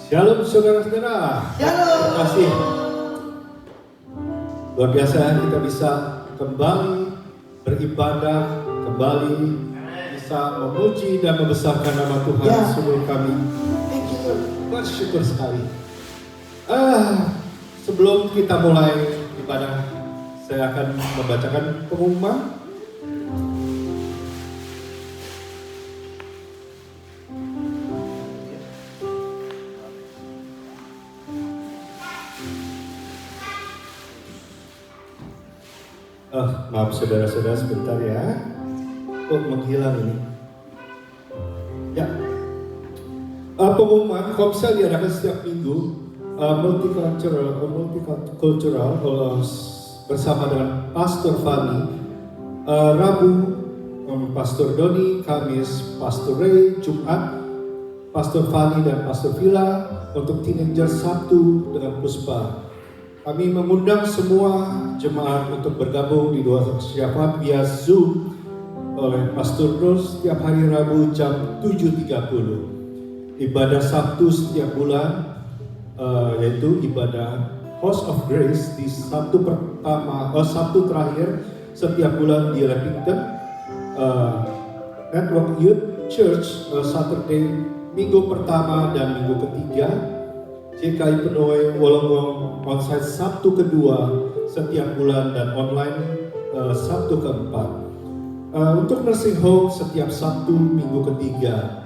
Shalom saudara-saudara. Shalom. Terima kasih. Luar biasa kita bisa kembali beribadah, kembali bisa memuji dan membesarkan nama Tuhan. Ya. Sungguh kami Thank you, Lord. bersyukur sekali. Sebelum kita mulai ibadah, saya akan membacakan pengumuman. Maaf saudara-saudara sebentar ya. Kok menghilang ini? Ya. Pengumuman Komsel diadakan setiap minggu multicultural bersama dengan Pastor Fani. Rabu Pastor Doni, Kamis Pastor Ray, Jumat Pastor Fani dan Pastor Villa, untuk teenager Sabtu dengan Puspa. Kami mengundang semua jemaat untuk bergabung di doa syafaat via Zoom oleh Pastor Rose setiap hari Rabu jam 7.30. Ibadah Sabtu setiap bulan yaitu ibadah House of Grace di Sabtu terakhir setiap bulan di Leppington. Network Youth Church Saturday minggu pertama dan minggu ketiga. CKI Penoy Wolonggong onsite Sabtu kedua setiap bulan dan online Sabtu keempat. Untuk nursing home setiap Sabtu minggu ketiga.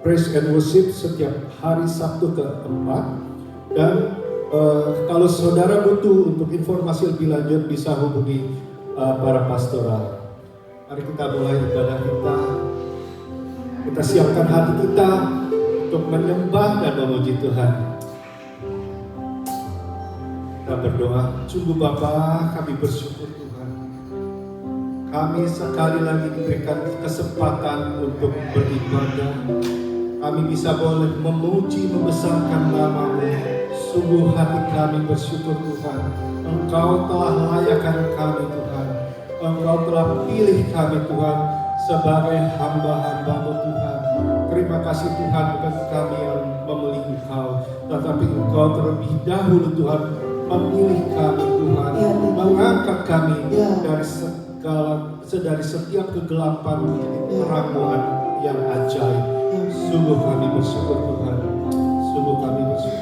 Praise and worship setiap hari Sabtu keempat. Dan kalau saudara butuh untuk informasi lebih lanjut bisa hubungi para pastoral. Mari kita mulai ibadah kita. Kita siapkan hati kita untuk menyembah dan memuji Tuhan. Kita berdoa. Sungguh Bapa, kami bersyukur Tuhan. Kami sekali lagi diberikan kesempatan untuk beribadah. Kami bisa boleh memuji, membesarkan nama-Mu. Sungguh hati kami bersyukur Tuhan. Engkau telah layakkan kami Tuhan. Engkau telah pilih kami Tuhan sebagai hamba-hamba-Mu Tuhan. Terima kasih Tuhan, bukan kami yang memilih Engkau, tetapi Engkau terlebih dahulu Tuhan memilih kami Tuhan, mengangkat kami dari setiap kegelapan menjadi terang yang ajaib. Sungguh kami bersyukur Tuhan. Sungguh kami bersyukur.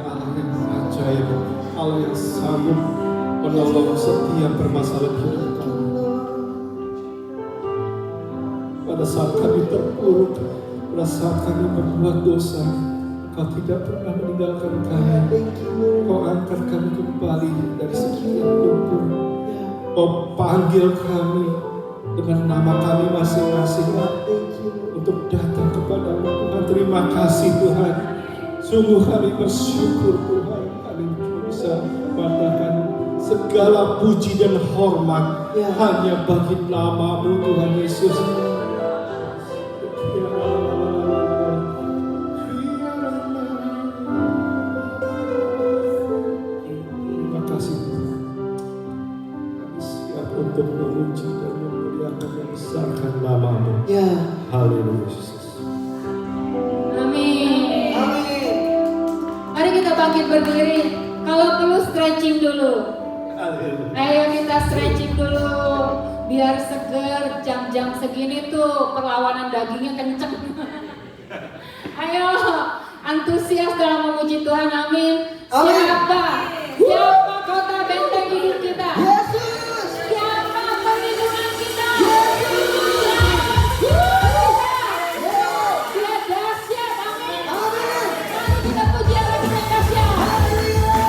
Allah yang ajaib, Allah yang sanggup menolong setiap permasalahan hidup kami. Pada saat kami terpuruk, pada saat kami berbuat dosa, Kau tidak pernah meninggalkan kami. Kau angkat kami kembali dari sekian lumpur. Kau panggil kami dengan nama kami masing-masing untuk datang kepadamu. Tuhan, terima kasih Tuhan. Sungguh kami bersyukur Tuhan. Kami bisa mengatakan segala puji dan hormat hanya bagi nama-Mu Tuhan Yesus. Terima kasih Tuhan. Kami siap untuk memuji dan memuliakan dan besarkan nama-Mu. Haleluya Yesus. Amin. Amin. Mari kita bangkit berdiri. Kalau perlu stretching dulu. Ayo kita stretching dulu. Biar seger, jam-jam segini tuh perlawanan dagingnya kenceng. Ayo, antusias dalam memuji Tuhan, amin. Amin. Siapa kota benteng hidup kita? Yesus. Siapa perlindungan kita? Dia dahsyat, amin. Amin. Mari kita puji Allah dengan dahsyat. Haleluya.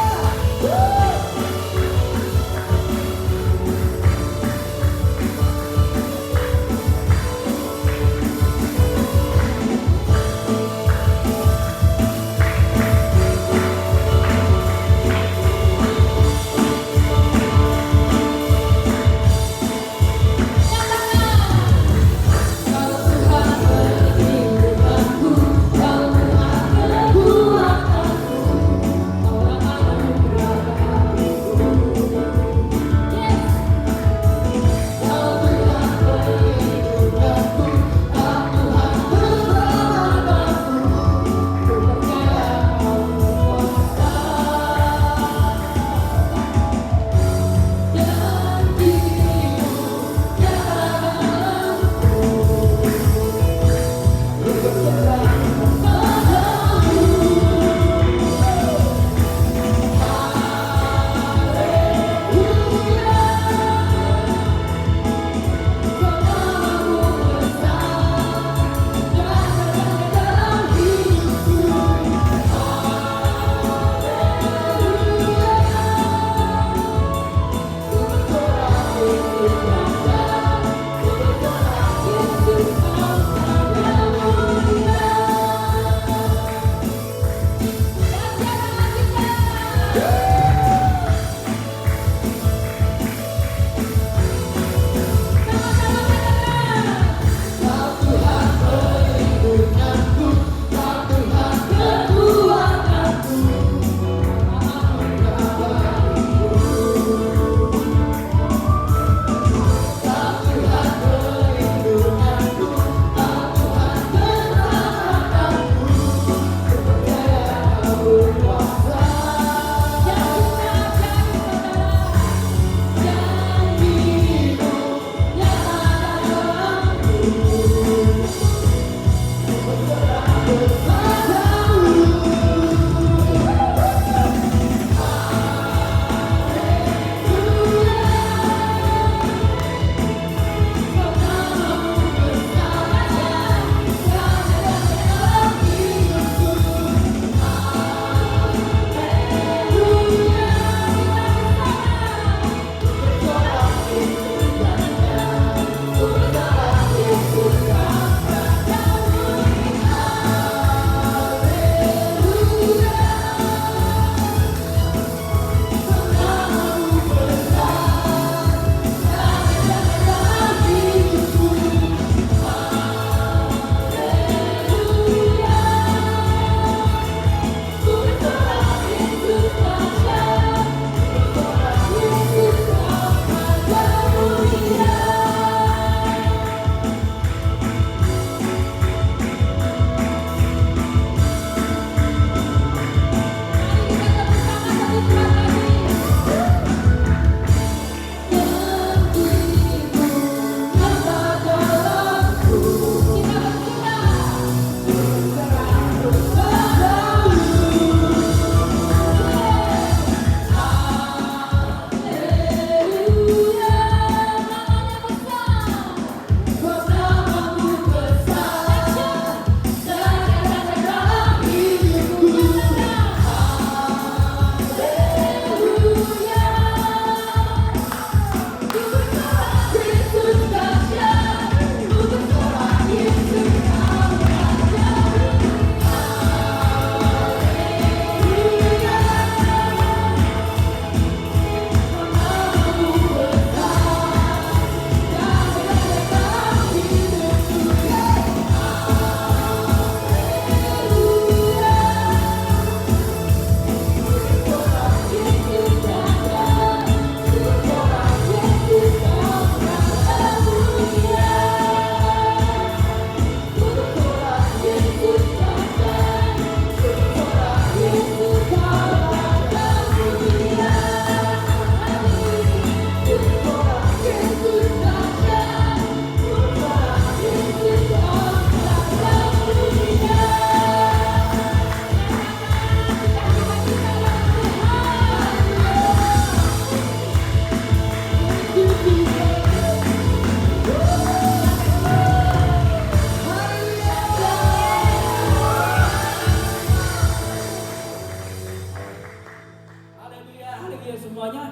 semuanya?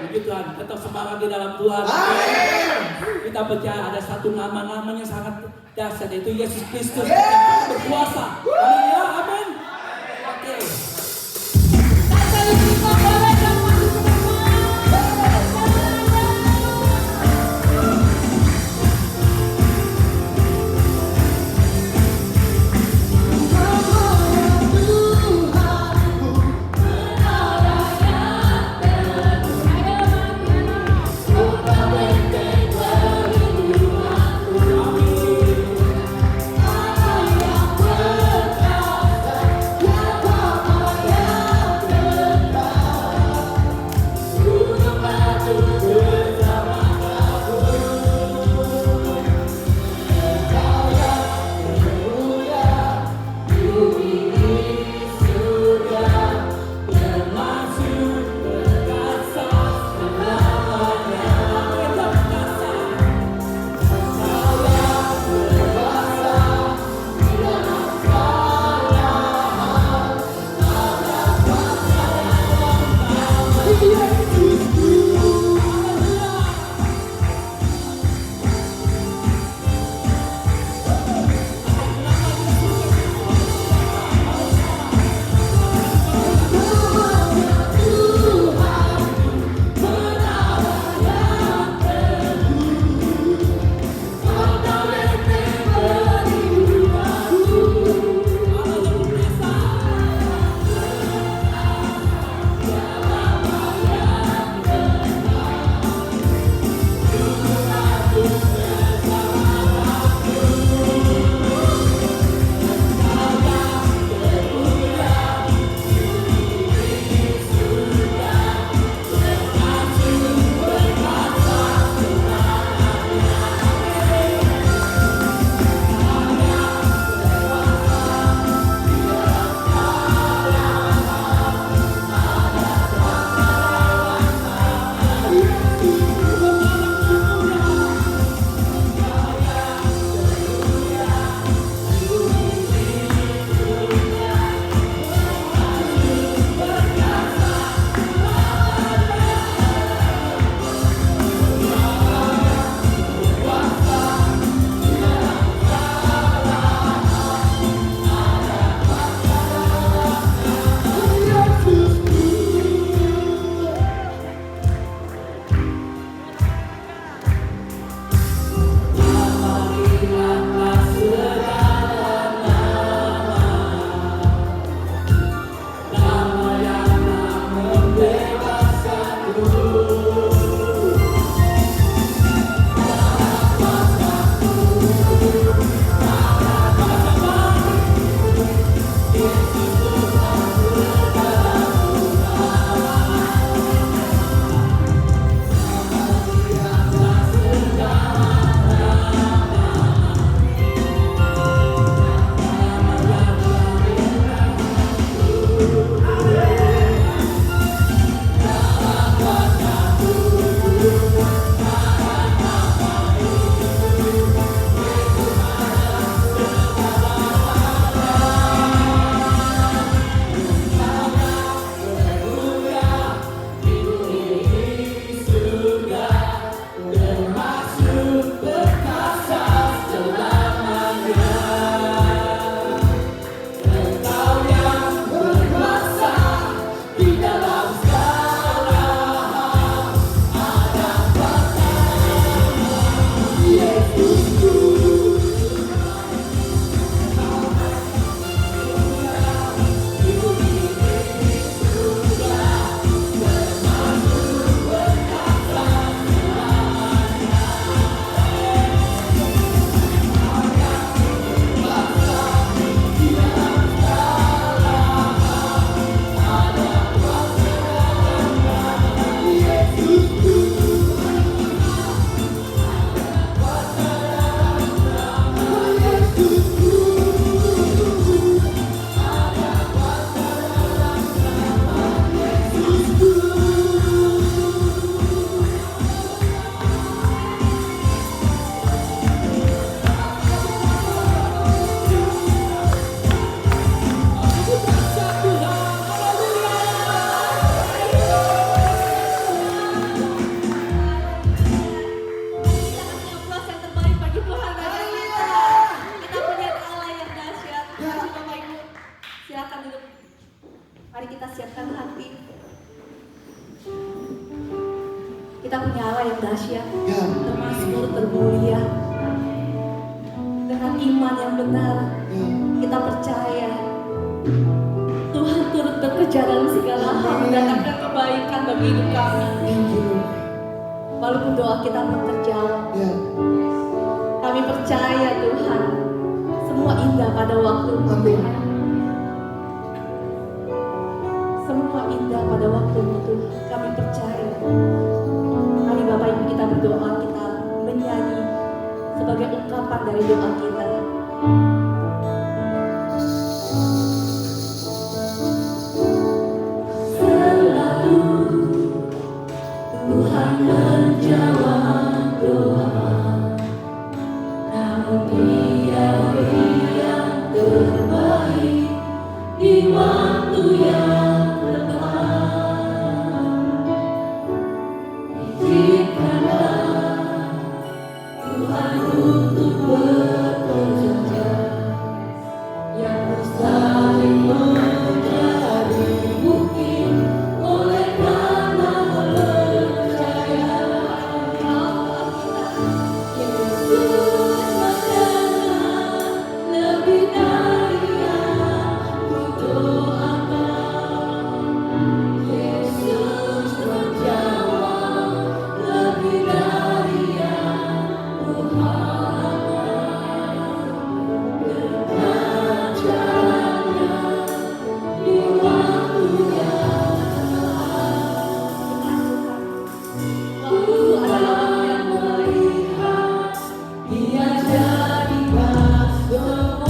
Puji Tuhan, tetap semangat di dalam Tuhan. Kita percaya ada satu nama-namanya sangat dahsyat, yaitu Yesus Kristus yang berkuasa. Haleluya, amin. Oke. Amin. Mari kita siapkan hati. Kita punya Allah yang dahsyat, termasuk termulia. Dengan iman yang benar, kita percaya Tuhan turut bekerja dalam segala hal, mendatangkan kebaikan bagi hidup kami. Walaupun doa kita belum terjawab, kami percaya Tuhan, semua indah pada waktumu Tuhan. Semua indah pada waktumu Tuhan, kami percaya. Mari Bapak Ibu kita berdoa, kita menyanyi sebagai ungkapan dari doa kita. Selalu Tuhan menjawab doa, namun Dia beri yang terbaik di waktu yang tepat. Izinkanlah Tuhan untuk bekerja yang mustahil menjadi mungkin oleh karena percaya. Yesus berjalan lebih dari yang kudoakan. Yesus menjawab lebih dari yang kuharapkan. Dengan caranya di waktu yang tepat. Waktu adalah yang melihat, Dia jadikan semua.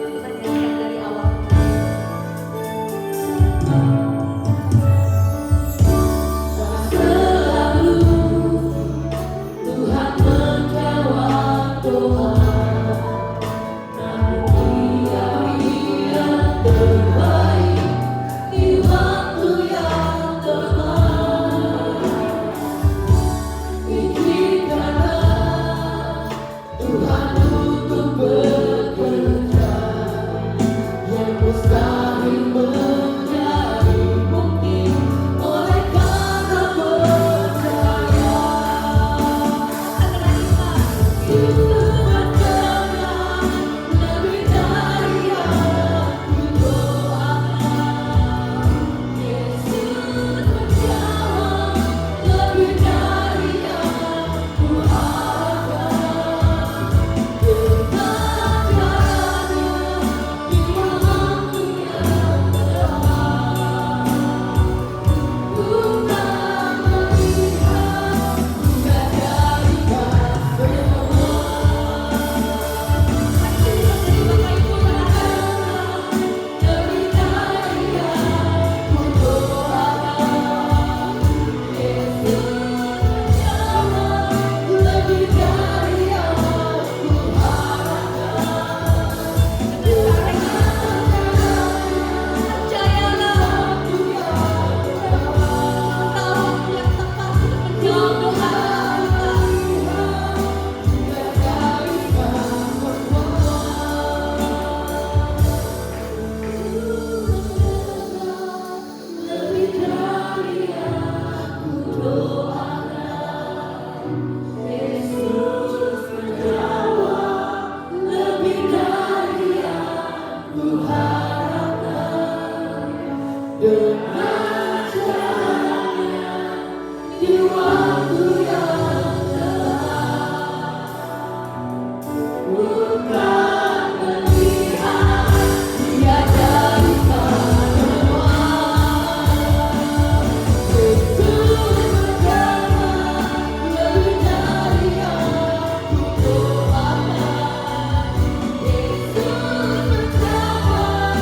Kita nyanyikan dari awal. Selalu Tuhan menjawab doa, namun Dia beri yang terbaik di waktu yang tepat. Izinkanlah Tuhan untuk bekerja yang mustahil menjadi mungkin oleh karena percaya. Yesus berjalan lebih dari yang kudoakan. Yesus menjawab lebih dari yang kuharapkan. Dengan caranya di waktu yang tepat. Tuhan melihat, Dia jadikan semua. Lebih dari yang kudoakan. Yesus menjawab lebih dari yang kuharapkan. Percayalah waktu yang tepat menjawab doa lebih dari yang kudoakan. Yesus menjawab lebih dari yang kuharapkan. Dengan caranya di waktu yang tepat. Bukan melihat, Dia jadikan semua. Yesus berjalan lebih dari yang kudoakan. Yesus menjawab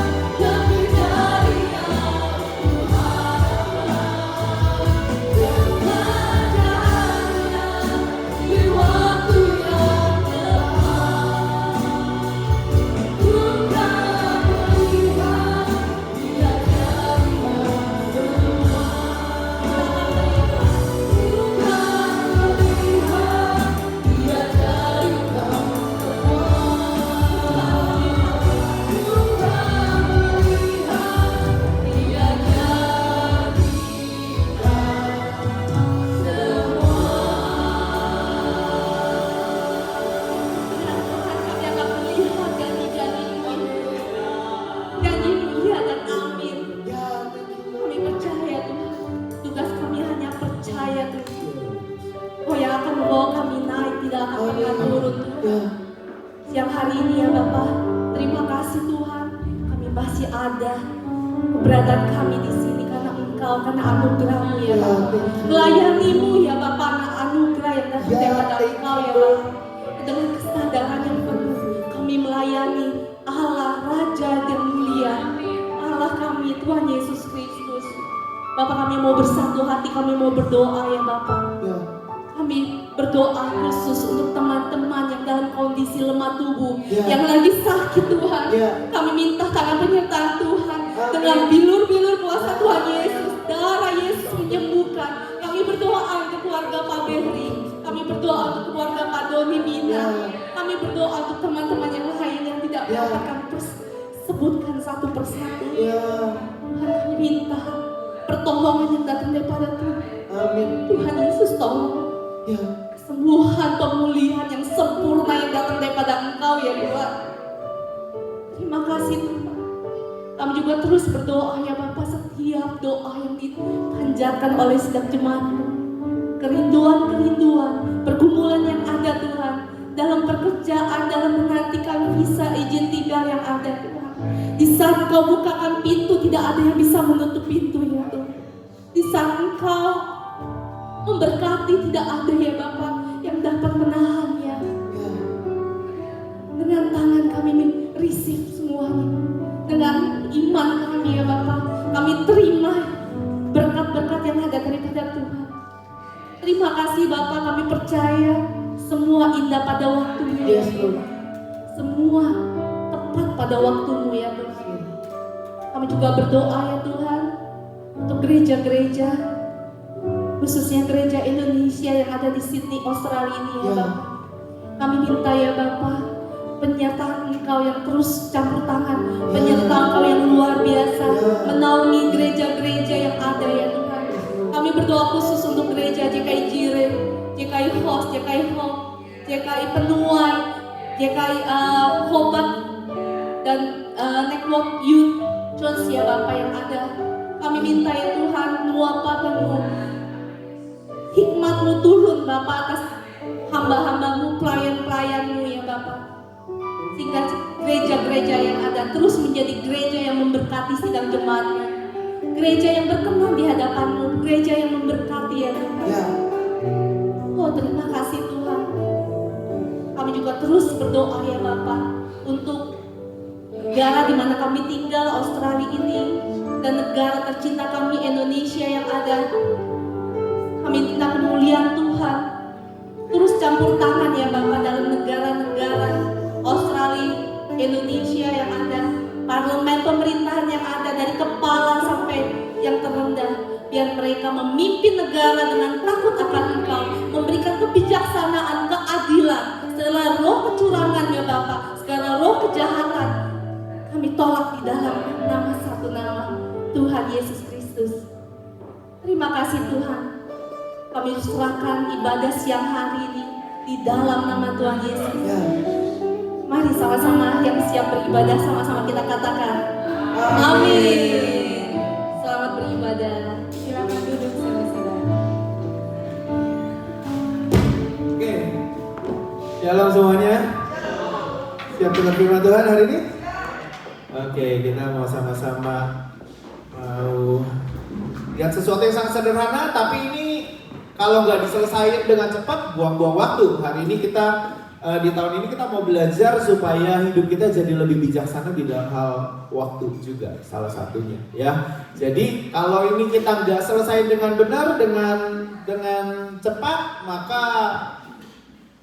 masih ada keberadaan kami di sini karena Engkau, karena anugerah-Mu ya Bapa. Melayani-Mu ya Bapa, karena anugerah yang datang daripada Engkau ya Bapa. Dengan kesadaran yang penuh kami melayani Allah Raja yang mulia, Allah kami Tuhan Yesus Kristus. Bapak, kami mau bersatu hati, kami mau berdoa ya Bapak. Kami berdoa khusus untuk teman-teman yang dalam kondisi lemah tubuh, yang lagi sakit Tuhan. Kami minta tangan penyertaan Tuhan dengan bilur-bilur kuasa Tuhan Yesus, darah Yesus menyembuhkan. Kami berdoa untuk keluarga Pak Berry, kami berdoa untuk keluarga Pak Doni Mina, kami berdoa untuk teman-teman yang lain yang tidak dapat kami sebutkan satu persatu. Tuhan, kami minta pertolongan yang datang daripada Tuhan. Tuhan Yesus tolong. Kesembuhan, pemulihan yang sempurna yang datang daripada Engkau ya Tuhan. Terima kasih Tuhan. Kami juga terus berdoa ya Bapak, setiap doa yang dipanjatkan oleh setiap jemaat-Mu, kerinduan-kerinduan, pergumulan yang ada Tuhan, dalam pekerjaan, dalam menantikan visa izin tinggal yang ada Tuhan. Di saat Engkau bukakan pintu, tidak ada yang bisa menutup pintu ya Tuhan. Di saat Engkau memberkati, tidak ada ya Bapak yang dapat menahannya. Dengan tangan kami receive semuanya, dengan iman kami ya Bapak, kami terima berkat-berkat yang ada daripada Tuhan. Terima kasih Bapak, kami percaya semua indah pada waktunya ya Tuhan. Semua tepat pada waktumu ya Tuhan. Kami juga berdoa ya Tuhan untuk gereja-gereja, khususnya gereja Indonesia yang ada di Sydney, Australia ini ya Bapak. Kami minta ya Bapak, penyertaan Engkau yang terus campur tangan, penyertaan Engkau yang luar biasa, menaungi gereja-gereja yang ada ya Tuhan. Kami berdoa khusus untuk gereja JKI Jire, JKI Host, JKI Hope, JKI Penuai, JKI Hobat, dan Network Youth Church ya Bapak yang ada. Kami minta ya Tuhan, luapanmu, hikmat-Mu turun Bapak atas hamba-hamba-Mu, pelayan-pelayan-Mu ya Bapak. Sehingga gereja-gereja yang ada terus menjadi gereja yang memberkati sidang jemaat-Mu, gereja yang berkenan di hadapan-Mu, gereja yang memberkati ya Tuhan. Oh terima kasih Tuhan. Kami juga terus berdoa ya Bapak untuk negara di mana kami tinggal, Australia ini, dan negara tercinta kami Indonesia yang ada. Kami minta kemuliaan Tuhan terus campur tangan ya Bapak dalam negara-negara Australia, Indonesia yang ada, parlemen pemerintahan yang ada dari kepala sampai yang terendah. Biar mereka memimpin negara dengan takut akan Engkau, memberikan kebijaksanaan, keadilan, segala roh kecurangan ya Bapak, segala roh kejahatan kami tolak di dalam nama satu nama Tuhan Yesus Kristus. Terima kasih Tuhan. Kami serahkan ibadah siang hari ini di dalam nama Tuhan Yesus. Mari sama-sama yang siap beribadah, sama-sama kita katakan amin. Selamat beribadah. Silakan duduk saudara-saudara. Oke, shalom semuanya. Siap dengar firman Tuhan hari ini? Oke, kita mau sama-sama mau lihat sesuatu yang sangat sederhana, tapi ini kalau nggak diselesaikan dengan cepat, buang-buang waktu. Hari ini kita di tahun ini kita mau belajar supaya hidup kita jadi lebih bijaksana di dalam hal waktu juga, salah satunya ya. Jadi kalau ini kita nggak selesai dengan benar, dengan cepat, maka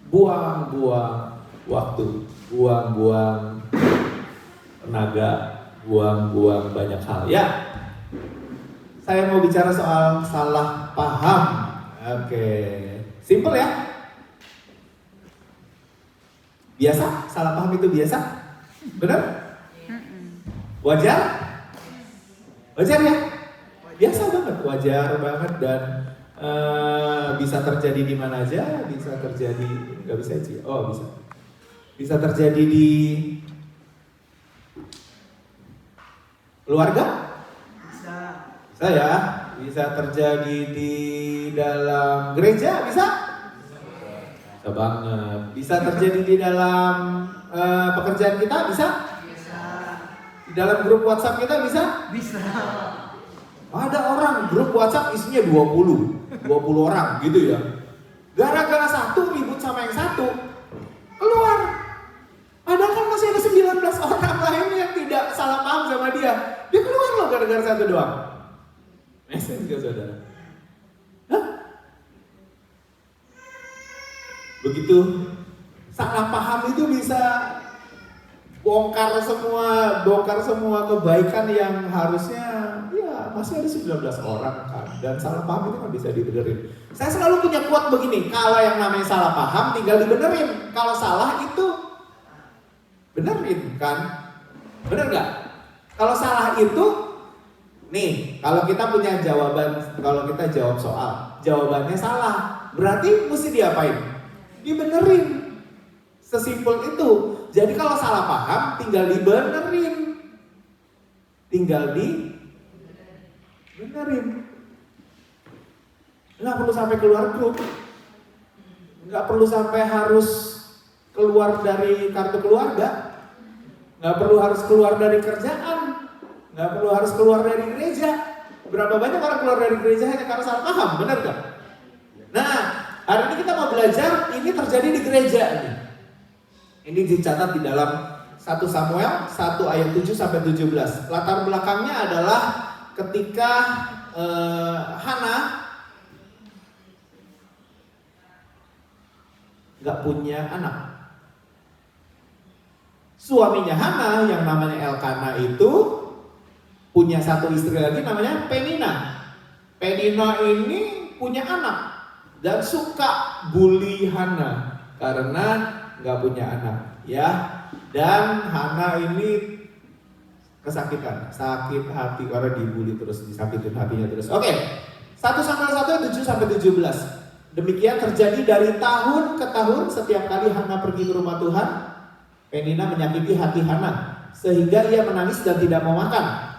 buang-buang waktu, buang-buang tenaga, buang-buang banyak hal ya. Saya mau bicara soal salah paham. Oke, simple ya. Biasa, salah paham itu biasa? Benar? Wajar? Wajar ya? Biasa banget, wajar banget dan bisa terjadi di mana aja, bisa terjadi, nggak bisa sih? Oh bisa. Bisa terjadi di keluarga? Bisa ya. Bisa terjadi di dalam gereja, bisa? Bisa banget. Bisa terjadi di dalam pekerjaan kita, bisa? Bisa. Di dalam grup WhatsApp kita bisa? Bisa. Ada orang grup WhatsApp isinya 20 orang gitu ya. Gara-gara satu ribut sama yang satu, keluar. Padahal kan masih ada 19 orang lain yang tidak salah paham sama dia. Dia keluar loh gara-gara satu doang. Make-sense gak saudara? Hah? Begitu salah paham itu bisa bongkar semua kebaikan yang harusnya ya masih ada 19 orang kan, dan salah paham itu kan bisa dibenerin. Saya selalu punya quote begini, kalau yang namanya salah paham tinggal dibenerin, kalau salah itu benerin kan, bener nggak? Kalau salah itu nih, kalau kita punya jawaban, kalau kita jawab soal jawabannya salah, berarti mesti diapain? Dibenerin. Sesimpel itu. Jadi kalau salah paham tinggal dibenerin. Tinggal dibenerin. Nggak perlu sampai keluar grup. Nggak perlu sampai harus keluar dari kartu keluarga. Nggak perlu harus keluar dari kerjaan. Nggak perlu harus keluar dari gereja. Berapa banyak orang keluar dari gereja hanya karena salah paham, benar gak? Nah, hari ini kita mau belajar ini terjadi di gereja nih. Ini dicatat di dalam 1 Samuel 1 ayat 7 sampai 17. Latar belakangnya adalah ketika Hana nggak punya anak. Suaminya Hana yang namanya Elkana itu punya satu istri lagi namanya Penina. Penina ini punya anak dan suka bully Hana karena nggak punya anak, ya. Dan Hana ini kesakitan, sakit hati karena dibully terus, disakitin hatinya terus. Oke, 1 Samuel 1 7 sampai 17. Demikian terjadi dari tahun ke tahun, setiap kali Hana pergi ke rumah Tuhan, Penina menyakiti hati Hana sehingga ia menangis dan tidak mau makan.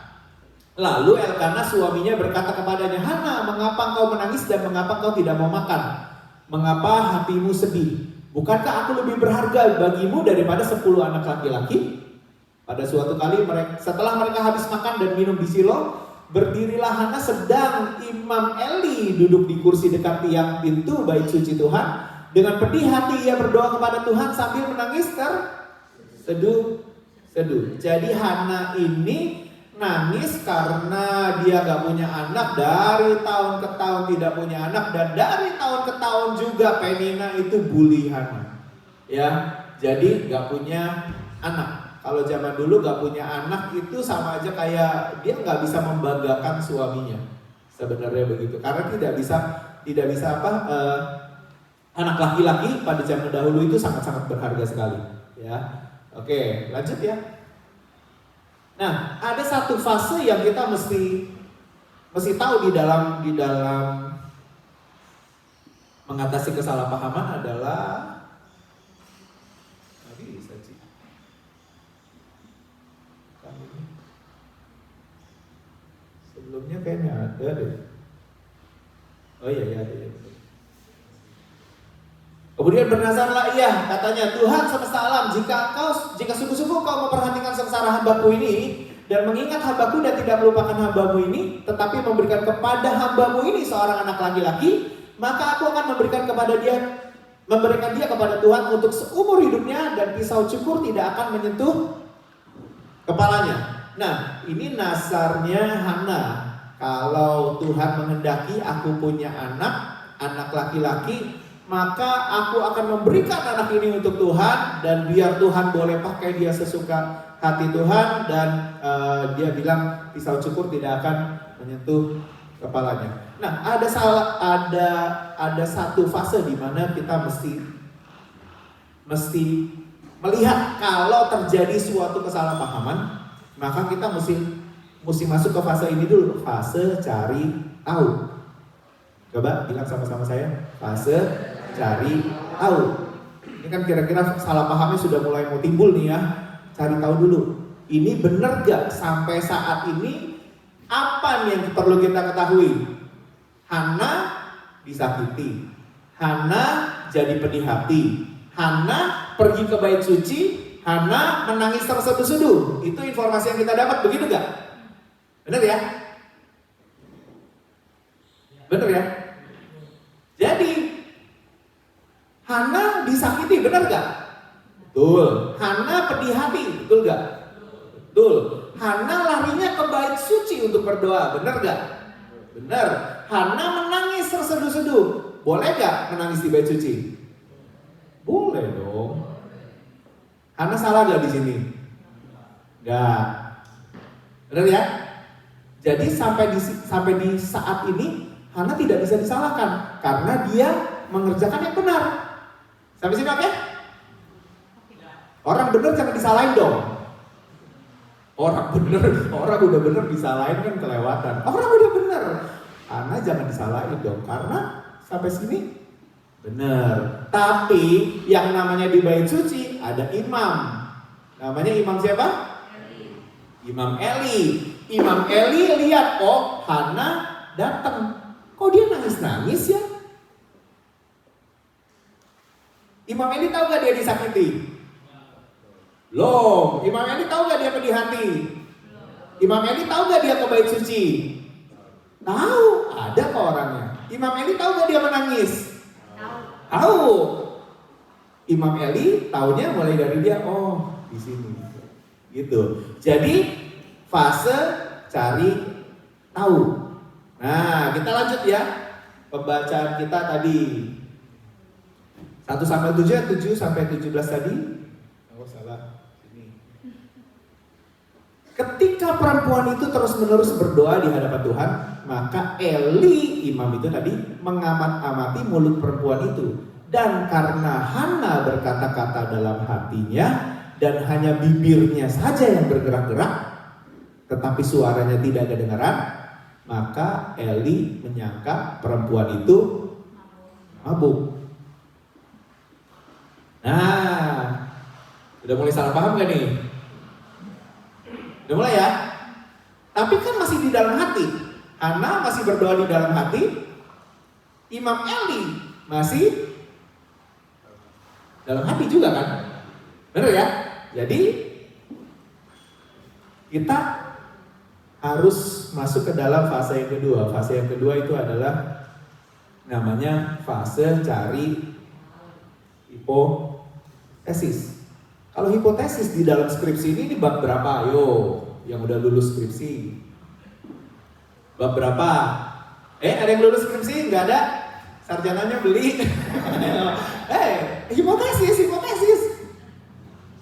Lalu Elkana suaminya berkata kepadanya, Hana, mengapa engkau menangis dan mengapa engkau tidak mau makan? Mengapa hatimu sedih? Bukankah aku lebih berharga bagimu daripada 10 anak laki-laki? Pada suatu kali setelah mereka habis makan dan minum di Silo, berdirilah Hana sedang Imam Eli duduk di kursi dekat tiang pintu bait suci Tuhan. Dengan pedih hati ia berdoa kepada Tuhan sambil menangis terseduh. Jadi Hana ini nangis karena dia gak punya anak, dari tahun ke tahun tidak punya anak, dan dari tahun ke tahun juga Penina itu bully Hana, ya. Jadi gak punya anak. Kalau zaman dulu gak punya anak itu sama aja kayak dia gak bisa membanggakan suaminya, sebenarnya begitu. Karena tidak bisa anak laki-laki pada zaman dahulu itu sangat-sangat berharga sekali, ya. Oke, lanjut ya. Nah, ada satu fase yang kita mesti tahu di dalam mengatasi kesalahpahaman adalah sebelumnya kayaknya ada deh. Oh iya ada. Kemudian bernazarlah ia, katanya, Tuhan semesta alam, jika sungguh-sungguh kau memperhatikan sengsara hambaku ini dan mengingat hambaku dan tidak melupakan hambamu ini, tetapi memberikan kepada hambamu ini seorang anak laki-laki, maka aku akan memberikan dia kepada Tuhan untuk seumur hidupnya, dan pisau cukur tidak akan menyentuh kepalanya. Nah, ini nazarnya Hana. Kalau Tuhan menghendaki aku punya anak laki-laki, maka aku akan memberikan anak ini untuk Tuhan, dan biar Tuhan boleh pakai dia sesuka hati Tuhan, dan dia bilang pisau cukur tidak akan menyentuh kepalanya. Nah, ada satu fase di mana kita mesti melihat kalau terjadi suatu kesalahpahaman, maka kita mesti masuk ke fase ini dulu, fase cari tahu. Coba bilang sama-sama saya, fase cari tahu. Ini kan kira-kira salah pahamnya sudah mulai mau timbul nih ya. Cari tahu dulu, ini benar gak sampai saat ini? Apa nih yang perlu kita ketahui? Hana disakiti, Hana jadi pedih hati, Hana pergi ke bait suci, Hana menangis terseduh-seduh. Itu informasi yang kita dapat, begitu gak? Bener ya? Bener ya? Jadi Hana disakiti, bener gak? Betul. Hana pedih hati, betul gak? Betul. Hana larinya ke bait suci untuk berdoa, bener gak? Bener. Hana menangis terseduh-seduh. Boleh gak menangis di bait suci? Boleh dong. Hana salah gak di sini? Gak. Bener ya? Jadi sampai di saat ini Hana tidak bisa disalahkan karena dia mengerjakan yang benar. Sampai sini oke? Orang benar jangan disalahin dong. Orang udah benar disalahin kan kelewatan. Orang udah benar, Hana jangan disalahin dong karena sampai sini benar. Tapi yang namanya di bait suci ada imam. Namanya imam siapa? Imam Eli. Imam Eli lihat, oh Hana datang. Kok dia nangis-nangis ya? Imam Eli tahu gak dia disakiti? Belum. Imam Eli tahu gak dia pedih hati? Imam Eli tahu gak dia ke bait suci? Tahu, ada kok orangnya. Imam Eli tahu gak dia menangis? Tahu. Imam Eli taunya mulai dari dia, oh di sini. Gitu. Jadi fase cari tahu. Nah, kita lanjut ya. Pembacaan kita tadi 1 sampai 7, 7 sampai 17 tadi. Oh, salah. Ini. Ketika perempuan itu terus-menerus berdoa di hadapan Tuhan, maka Eli, imam itu tadi, mengamat-amati mulut perempuan itu. Dan karena Hana berkata-kata dalam hatinya dan hanya bibirnya saja yang bergerak-gerak, tetapi suaranya tidak kedengaran, maka Eli menyangka perempuan itu mabuk. Nah, udah mulai salah paham gak nih? Udah mulai ya? Tapi kan masih di dalam hati. Hana masih berdoa di dalam hati. Imam Eli masih dalam hati juga kan? Bener ya? Jadi kita harus masuk ke dalam fase yang kedua. Fase yang kedua itu adalah namanya fase cari hipotesis. Kalau hipotesis di dalam skripsi ini bab berapa? Ayo, yang udah lulus skripsi. Bab berapa? Ada yang lulus skripsi? Nggak ada? Sarjananya beli. Hipotesis.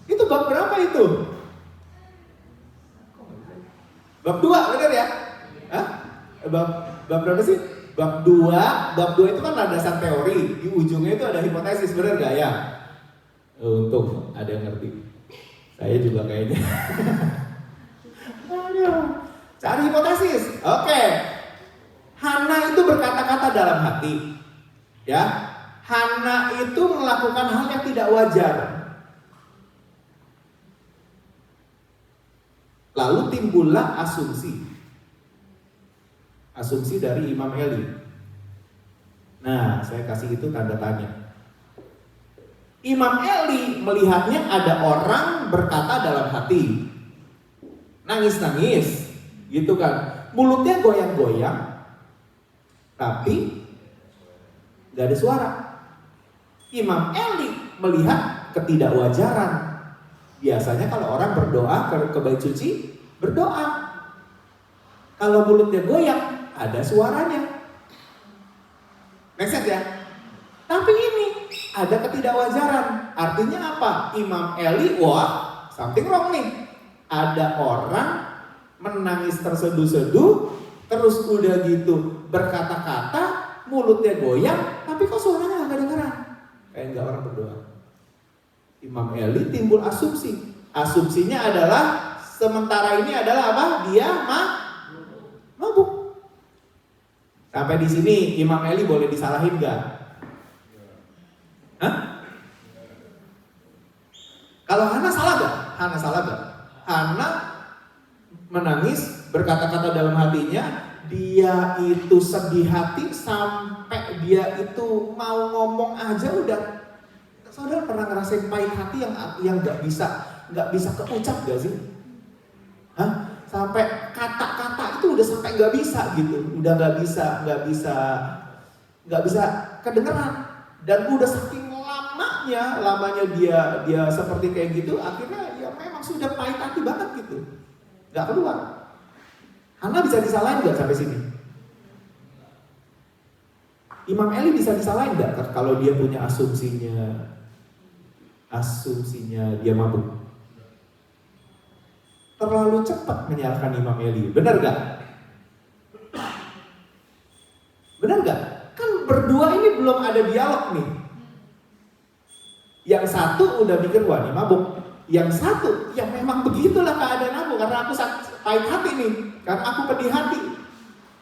Itu bab berapa itu? Bab 2, benar ya? Hah? Bab berapa sih? Bab 2 itu kan landasan teori. Di ujungnya itu ada hipotesis, benar gak ya? Untung ada yang ngerti. Saya juga kayaknya. Cari hipotesis. Oke. Hana itu berkata-kata dalam hati. Ya. Hana itu melakukan hal yang tidak wajar. Lalu timbullah asumsi. Asumsi dari Imam Eli. Nah, saya kasih itu tanda tanya. Imam Eli melihatnya ada orang berkata dalam hati. Nangis-nangis. Gitu kan. Mulutnya goyang-goyang. Tapi gak ada suara. Imam Eli melihat ketidakwajaran. Biasanya kalau orang berdoa ke bait suci, berdoa. Kalau mulutnya goyang, ada suaranya. Make sense ya? Tapi ini ada ketidakwajaran. Artinya apa? Imam Eli, wah, something wrong nih. Ada orang menangis terseduh-seduh, terus udah gitu berkata-kata, mulutnya goyang, tapi kok suaranya nggak kedengeran? Kayak nggak orang berdoa. Imam Eli timbul asumsi. Asumsinya adalah sementara ini adalah apa? Dia mabuk. Sampai di sini Imam Eli boleh disalahin nggak? Hah? Kalau Hana salah gak? Hana salah gak? Hana menangis, berkata-kata dalam hatinya, dia itu sedih hati sampai dia itu mau ngomong aja udah. Saudara pernah ngerasain pahit hati yang gak bisa nggak bisa keucap gak sih? Hah? Sampai kata-kata itu udah sampai nggak bisa gitu, udah nggak bisa kedengeran, dan udah saking lamanya dia seperti kayak gitu, akhirnya ya memang sudah pahit hati banget gitu, nggak keluar. Hana bisa disalahin nggak sampai sini? Imam Eli bisa disalahin nggak kalau dia punya asumsinya dia mabuk? Terlalu cepat menyalahkan Imam Eli, benar gak? Benar gak? Kan berdua ini belum ada dialog nih. Yang satu udah mikir, wah ini mabuk. Yang satu, ya memang begitulah keadaan aku, karena aku pahit hati nih, karena aku pedih hati.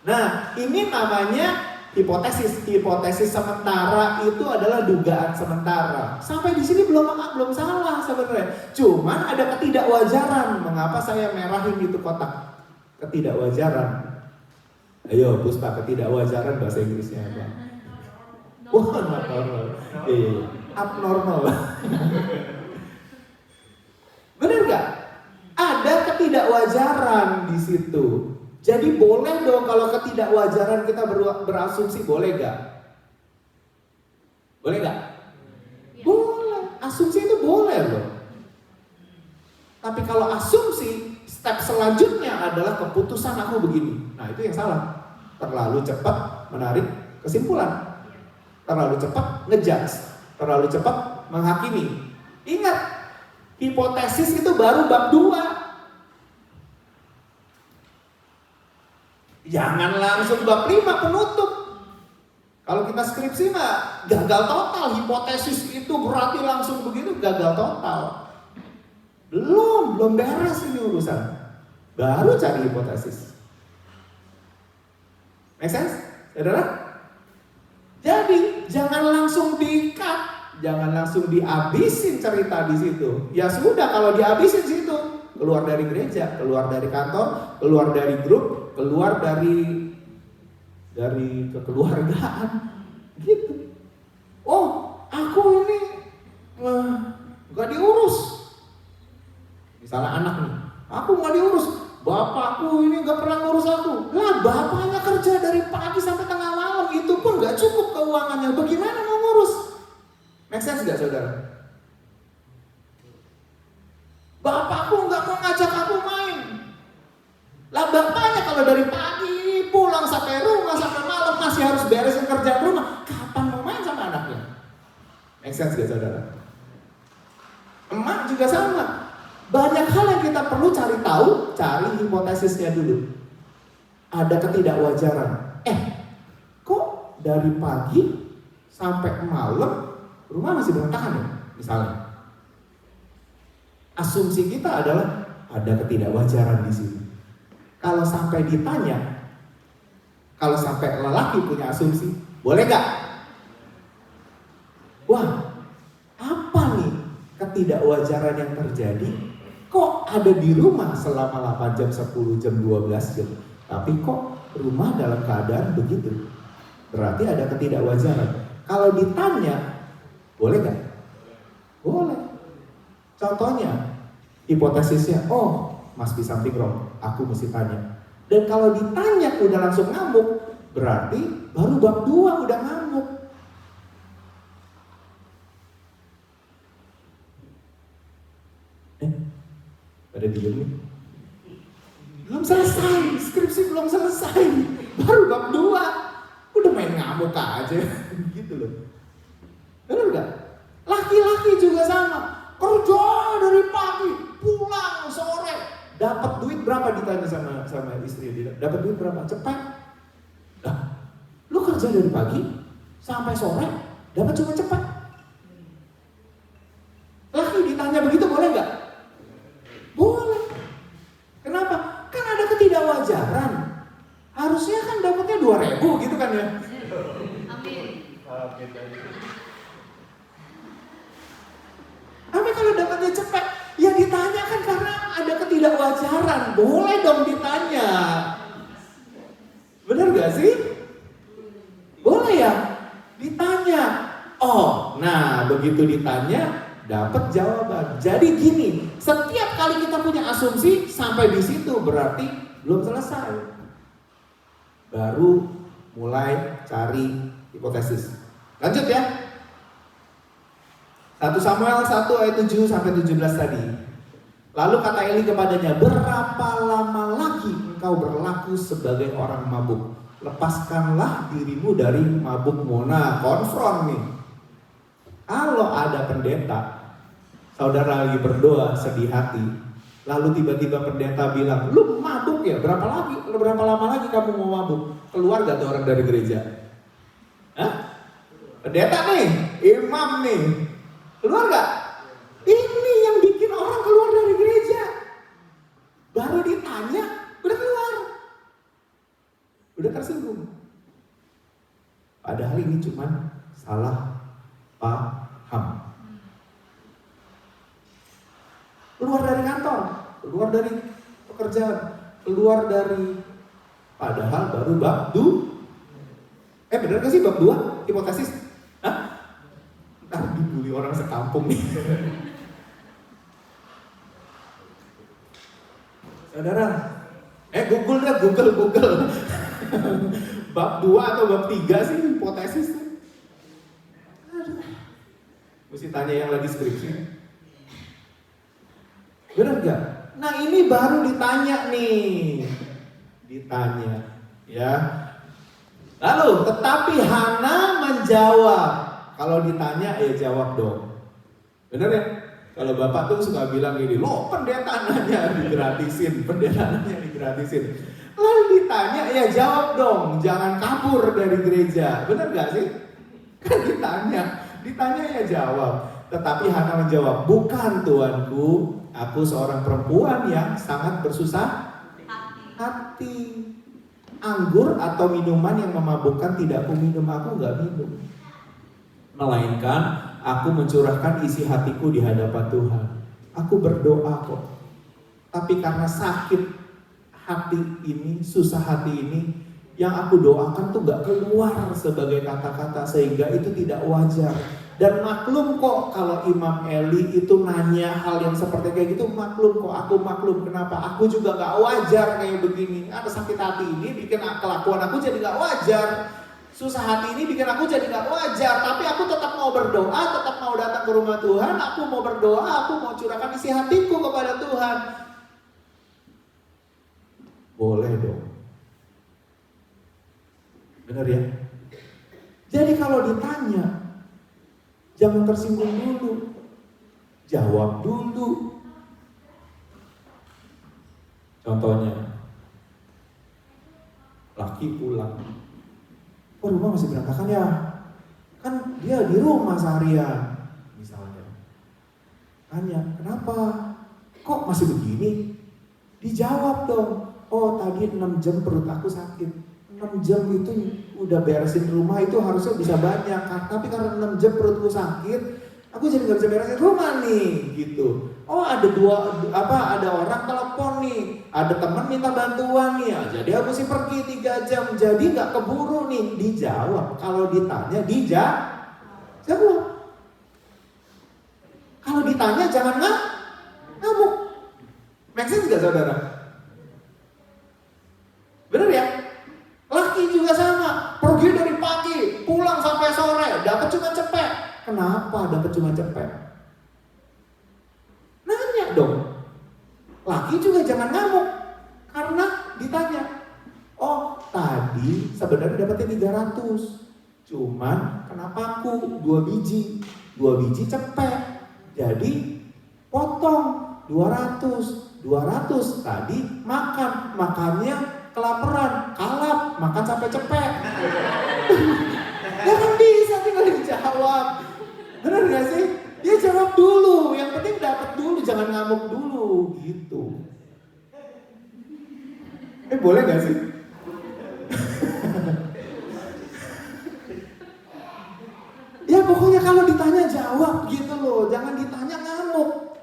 Nah, ini namanya hipotesis sementara, itu adalah dugaan sementara. Sampai di sini belum salah sebenarnya. Cuman ada ketidakwajaran. Mengapa saya merahin itu kotak? Ketidakwajaran. Ayo Puspa, ketidakwajaran bahasa Inggrisnya apa? Wah, abnormal. Abnormal. Benar gak? Ada ketidakwajaran di situ. Jadi boleh dong kalau ketidakwajaran kita berasumsi, boleh gak? Boleh gak? Boleh, asumsi itu boleh loh. Tapi kalau asumsi, step selanjutnya adalah keputusan aku begini. Nah itu yang salah. Terlalu cepat menarik kesimpulan. Terlalu cepat ngejudge. Terlalu cepat menghakimi. Ingat, hipotesis itu baru bab 2. Jangan langsung bab 5 penutup. Kalau kita skripsi mah gagal total. Hipotesis itu berarti langsung begitu, gagal total. Belum beres ini urusan. Baru cari hipotesis. Make sense? Saudara? Jadi jangan langsung di-cut, jangan langsung dihabisin cerita di situ. Ya sudah, kalau dihabisin situ, keluar dari gereja, keluar dari kantor, keluar dari grup, keluar dari kekeluargaan, gitu. Oh, aku ini nggak diurus. Misalnya anak nih, aku nggak diurus. Bapakku ini nggak pernah ngurus aku. Lah, bapaknya kerja dari pagi sampai tengah malam, itu pun nggak cukup keuangannya. Bagaimana mau ngurus? Make sense nggak, saudara? Bapakku nggak mau ngajak aku main. Lah, bapaknya kalau dari pagi pulang sampai rumah sampai malam masih harus beresin kerjaan rumah. Kapan mau main sama anaknya? Make sense gak, saudara? Emak juga sama. Banyak hal yang kita perlu cari tahu, cari hipotesisnya dulu. Ada ketidakwajaran. Kok dari pagi sampai malam rumah masih berantakan ya? Misalnya. Asumsi kita adalah ada ketidakwajaran di sini. Kalau sampai ditanya, kalau sampai lelaki punya asumsi, boleh gak? Wah, apa nih ketidakwajaran yang terjadi? Kok ada di rumah selama 8 jam, 10 jam, 12 jam, tapi kok rumah dalam keadaan begitu? Berarti ada ketidakwajaran. Kalau ditanya, boleh gak? Boleh. Contohnya, hipotesisnya, oh must be something wrong, aku mesti tanya. Dan kalau ditanya udah langsung ngamuk, berarti baru bab 2 udah ngamuk. Pada diem nih. Belum selesai, skripsi belum selesai, baru bab 2 udah main ngamuk aja. Gitu loh. Benar gak? Laki-laki juga sama. Kerja dari pagi, pulang sore, dapat duit berapa, ditanya sama istri dia. Dapat duit berapa? Cepat. Lah, lu kerja dari pagi sampai sore, dapat cuma cepat. Laki ditanya begitu boleh nggak? Boleh. Kenapa? Kan ada ketidakwajaran. Harusnya kan dapatnya 2.000 gitu kan ya? Amin. Tapi kalau dapatnya cepat, ya ditanyakan karena ada ketidakwajaran. Boleh dong ditanya. Benar gak sih? Boleh ya? Ditanya. Oh, nah begitu ditanya, dapat jawaban. Jadi gini, setelah kali kita punya asumsi sampai di situ berarti belum selesai. Baru mulai cari hipotesis. Lanjut ya. 1 Samuel 1 ayat 7 sampai 17 tadi. Lalu kata Eli kepadanya, berapa lama lagi engkau berlaku sebagai orang mabuk? Lepaskanlah dirimu dari mabukmu. Nah, konfront nih. Kalau ada pendeta, saudara lagi berdoa sedih hati, lalu tiba-tiba pendeta bilang, lu mabuk ya? Berapa lama lagi kamu mau mabuk? Keluar gak tuh orang dari gereja? Hah? Pendeta nih, imam nih, keluar gak? Ini yang bikin orang keluar dari gereja. Baru ditanya, udah keluar. Udah tersinggung. Padahal ini cuma salah paham. Keluar dari kantor, keluar dari pekerjaan, keluar dari, padahal baru bab 2. Bener gak sih bab 2? Hipotesis? Hah? Ntar dibully orang sekampung nih. Saudara, Google dah, Google. Bab 2 atau bab 3 sih hipotesis. Aduh. Mesti tanya yang lagi skripsi. Benar gak? Nah ini baru ditanya nih. Ditanya. Ya. Lalu, tetapi Hana menjawab. Kalau ditanya, ya jawab dong. Benar ya? Kalau bapak tuh suka bilang gini, loh pendeta nanya digratisin, Lalu ditanya, ya jawab dong, jangan kabur dari gereja. Benar gak sih? Kan ditanya ya jawab. Tetapi Hana menjawab, bukan tuanku, aku seorang perempuan yang sangat bersusah hati. Anggur atau minuman yang memabukkan tidak aku minum, aku gak minum. Melainkan aku mencurahkan isi hatiku di hadapan Tuhan. Aku berdoa kok. Tapi karena sakit hati ini, susah hati ini, yang aku doakan tuh gak keluar sebagai kata-kata, sehingga itu tidak wajar. Dan maklum kok kalau Imam Eli itu nanya hal yang seperti kayak gitu, maklum kok, aku maklum. Kenapa? Aku juga gak wajar kayak begini. Ada sakit hati ini bikin kelakuan aku jadi gak wajar. Susah hati ini bikin aku jadi gak wajar. Tapi aku tetap mau berdoa, tetap mau datang ke rumah Tuhan. Aku mau berdoa, aku mau curahkan isi hatiku kepada Tuhan. Boleh dong. Benar ya? Jadi kalau ditanya, jangan tersinggung dulu, jawab dulu. Contohnya, laki pulang, oh rumah masih berantakan ya? Kan dia di rumah seharian, misalnya. Tanya, kenapa? Kok masih begini? Dijawab dong, oh tadi 6 jam perut aku sakit. 6 jam itu udah beresin rumah itu harusnya bisa banyak kan? Tapi karena 6 jam perutku sakit, aku jadi nggak bisa beresin rumah nih, gitu. Oh ada ada orang telepon nih, ada teman minta bantuan nih, jadi aku sih pergi 3 jam, jadi nggak keburu nih. Dijawab, kalau ditanya jawab. Kalau ditanya jangan ngamuk. Make sense nggak saudara? Bener ya? Laki juga sama, pergi dari pagi, pulang sampai sore, dapat cuma cepet. Kenapa dapat cuma cepet? Nanya dong. Laki juga jangan ngamuk, karena ditanya. Oh tadi sebenarnya dapatnya 300, cuman kenapa aku 2 biji cepet, jadi potong 200 tadi makannya kelaparan, kalap, makan sampai cepet. Ya kan bisa tinggal dijawab. Bener gak sih? Dia jawab dulu, yang penting dapat dulu, jangan ngamuk dulu, gitu. Boleh gak sih? Ya pokoknya kalau ditanya jawab gitu loh, jangan ditanya ngamuk.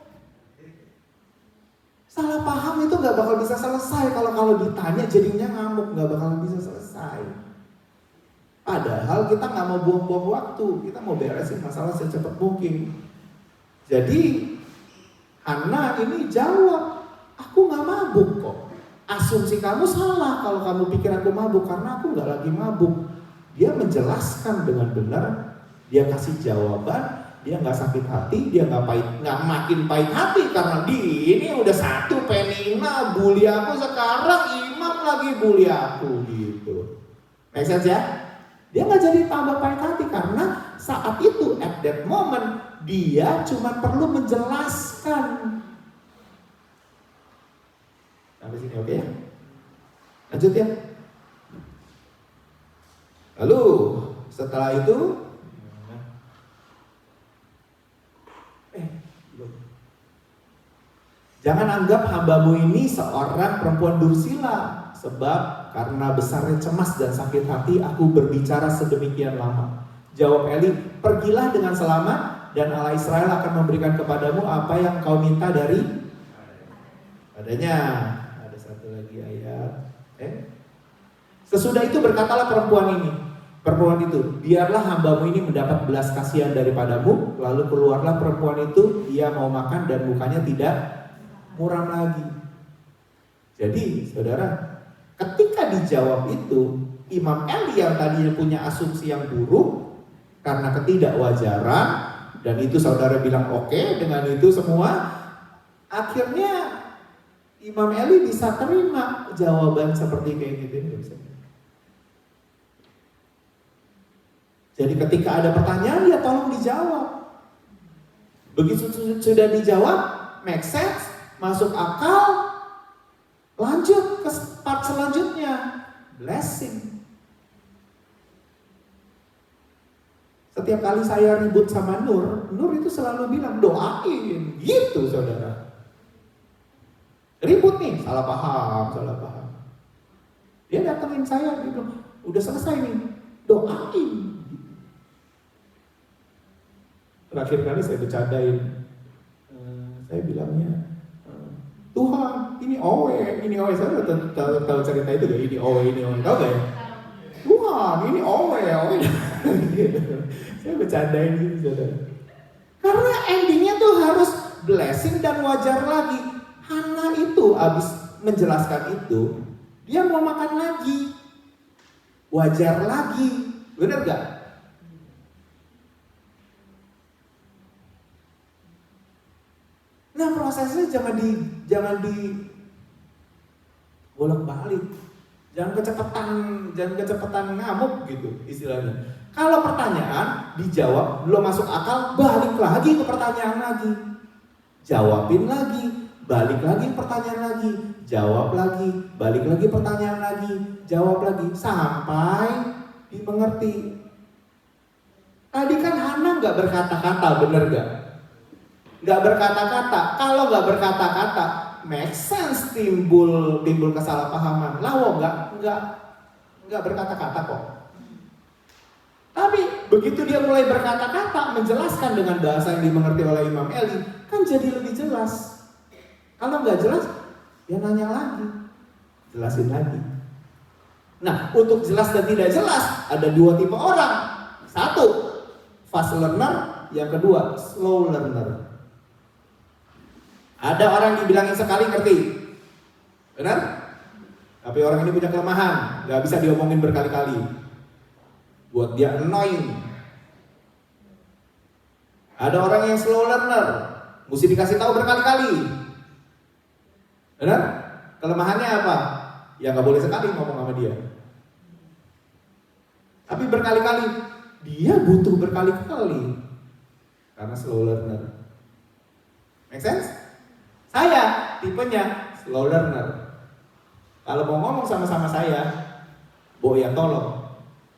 Salah paham itu gak bakal bisa selesai kalau ditanya jadinya ngamuk, gak bakal bisa selesai. Padahal kita gak mau buang-buang waktu, kita mau beresin masalah secepat mungkin. Jadi Hana ini jawab, aku gak mabuk kok. Asumsi kamu salah kalau kamu pikir aku mabuk, karena aku gak lagi mabuk. Dia menjelaskan dengan benar, dia kasih jawaban, dia gak sakit hati, dia gak makin pahit hati karena ini udah satu Penina bully aku, sekarang Imam lagi bully aku gitu. Make sense ya? Dia gak jadi tambah pahit hati karena saat itu at that moment dia cuma perlu menjelaskan. Sampai sini oke ya? Lanjut ya. Lalu setelah itu jangan anggap hambamu ini seorang perempuan dursila, sebab karena besarnya cemas dan sakit hati aku berbicara sedemikian lama. Jawab Eli, pergilah dengan selamat dan Allah Israel akan memberikan kepadamu apa yang kau minta dari padanya. Ada satu lagi ayat. Sesudah itu berkatalah perempuan itu, biarlah hambamu ini mendapat belas kasihan daripadamu. Lalu keluarlah perempuan itu, ia mau makan dan mukanya tidak muram lagi. Jadi saudara, ketika dijawab itu, Imam Eli yang tadinya punya asumsi yang buruk karena ketidakwajaran, dan itu saudara bilang oke dengan itu semua, akhirnya Imam Eli bisa terima jawaban seperti kayak gitu. Jadi ketika ada pertanyaan, dia tolong dijawab. Begitu sudah dijawab, make sense, masuk akal, lanjut ke part selanjutnya, blessing. Setiap kali saya ribut sama Nur itu selalu bilang doain, gitu saudara. Ribut nih, salah paham. Dia datengin saya, dia bilang, udah selesai nih, doain. Terakhir kali saya bercandain, saya bilangnya, Tuhan, ini owe, saya tahu cerita itu gak? Ini owe, tahu gak ya? Tuhan, ini owe. Saya bercandain gitu, saudara. Karena endingnya tuh harus blessing dan wajar lagi. Hana itu abis menjelaskan itu, dia mau makan lagi, wajar lagi, benar gak? Nah prosesnya jangan di bolak-balik, jangan kecepatan ngamuk gitu istilahnya. Kalau pertanyaan dijawab belum masuk akal, balik lagi ke pertanyaan lagi, jawabin lagi, balik lagi pertanyaan lagi, jawab lagi, balik lagi pertanyaan lagi, jawab lagi sampai dimengerti. Tadi kan Hana nggak berkata-kata, bener gak? Nggak berkata-kata. Kalau nggak berkata-kata, make sense timbul kesalahpahaman. Lawo nggak berkata-kata kok. Tapi begitu dia mulai berkata-kata, menjelaskan dengan bahasa yang dimengerti oleh Imam Eli, kan jadi lebih jelas. Kalau nggak jelas, ya nanya lagi, jelasin lagi. Nah, untuk jelas dan tidak jelas ada dua tipe orang. Satu, fast learner. Yang kedua, slow learner. Ada orang dibilangin sekali ngerti, benar? Tapi orang ini punya kelemahan, nggak bisa diomongin berkali-kali, buat dia annoying. Ada orang yang slow learner, mesti dikasih tahu berkali-kali, benar? Kelemahannya apa? Ya nggak boleh sekali ngomong sama dia. Tapi berkali-kali, dia butuh berkali-kali karena slow learner. Make sense? Saya tipenya slow learner. Kalau mau ngomong sama-sama saya, ya tolong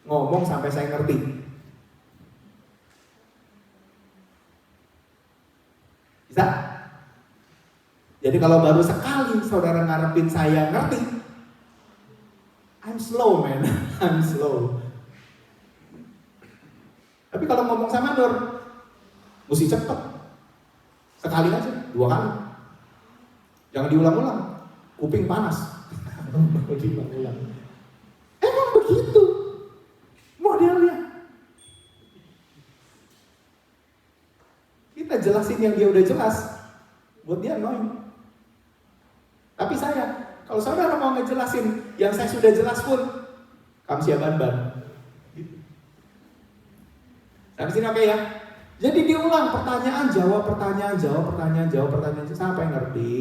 ngomong sampai saya ngerti. Bisa? Jadi kalau baru sekali saudara ngarepin saya ngerti, I'm slow man, I'm slow. Tapi kalau ngomong sama Nur, mesti cepet. Sekali aja, 2 kali. Jangan diulang-ulang, kuping panas. Diulang-ulang. Emang begitu modelnya. Kita jelasin yang dia udah jelas, Buat dia annoying. Tapi kalau saudara mau ngejelasin yang saya sudah jelas pun, kamu siap ban. Sampai sini oke ya? Jadi diulang pertanyaan jawab sampai ngerti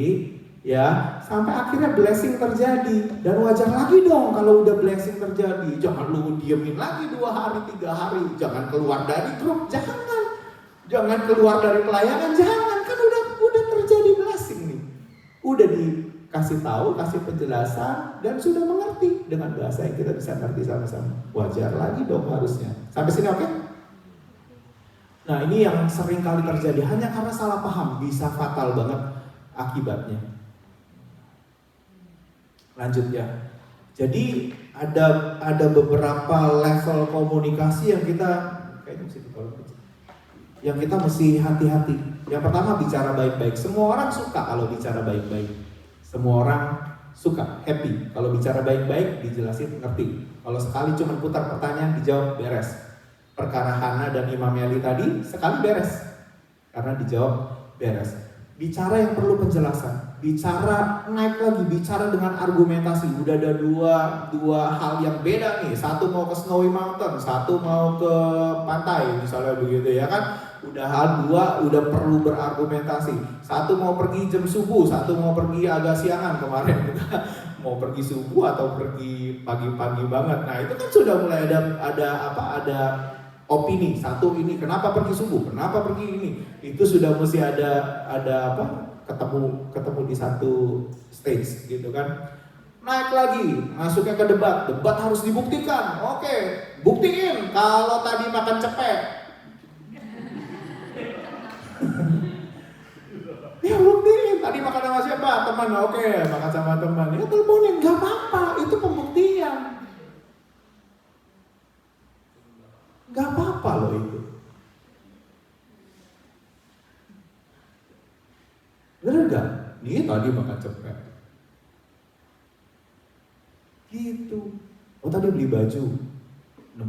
ya, sampai akhirnya blessing terjadi. Dan wajar lagi dong kalau udah blessing terjadi. Jangan lu diemin lagi 2 hari 3 hari, jangan keluar dari grup, jangan keluar dari pelayanan, jangan, kan udah terjadi blessing nih. Udah dikasih tahu, kasih penjelasan dan sudah mengerti dengan bahasa yang kita bisa ngerti sama-sama. Wajar lagi dong harusnya. Sampai sini oke? Nah, ini yang sering kali terjadi hanya karena salah paham, bisa fatal banget akibatnya. Lanjut ya. Jadi ada beberapa level komunikasi yang kita mesti hati-hati. Yang pertama, bicara baik-baik. Semua orang suka kalau bicara baik-baik. Semua orang suka, happy kalau bicara baik-baik, dijelasin, ngerti. Kalau sekali cuma putar pertanyaan, dijawab, beres. Perkara Hana dan Imam Eli tadi sekali beres karena dijawab beres. Bicara yang perlu penjelasan, bicara naik lagi, bicara dengan argumentasi. Udah ada dua hal yang beda nih. Satu mau ke Snowy Mountain, satu mau ke pantai, misalnya begitu ya kan. Udah perlu berargumentasi. Satu mau pergi jam subuh, satu mau pergi agak siangan kemarin. Mau pergi subuh atau pergi pagi-pagi banget. Nah itu kan sudah mulai ada opini. Satu ini kenapa pergi subuh, kenapa pergi ini. Itu sudah mesti ada ketemu di satu stage gitu kan. Naik lagi, masuknya ke debat harus dibuktikan. Oke, buktiin kalau tadi makan cepet. Ya buktiin, tadi makan sama siapa? Teman, oke, makan sama teman. Ya teleponin, gak apa-apa, itu pembuktian. Gak apa-apa loh itu. Bener gak? Nih tadi makan cepet. Gitu. Oh tadi beli baju $60.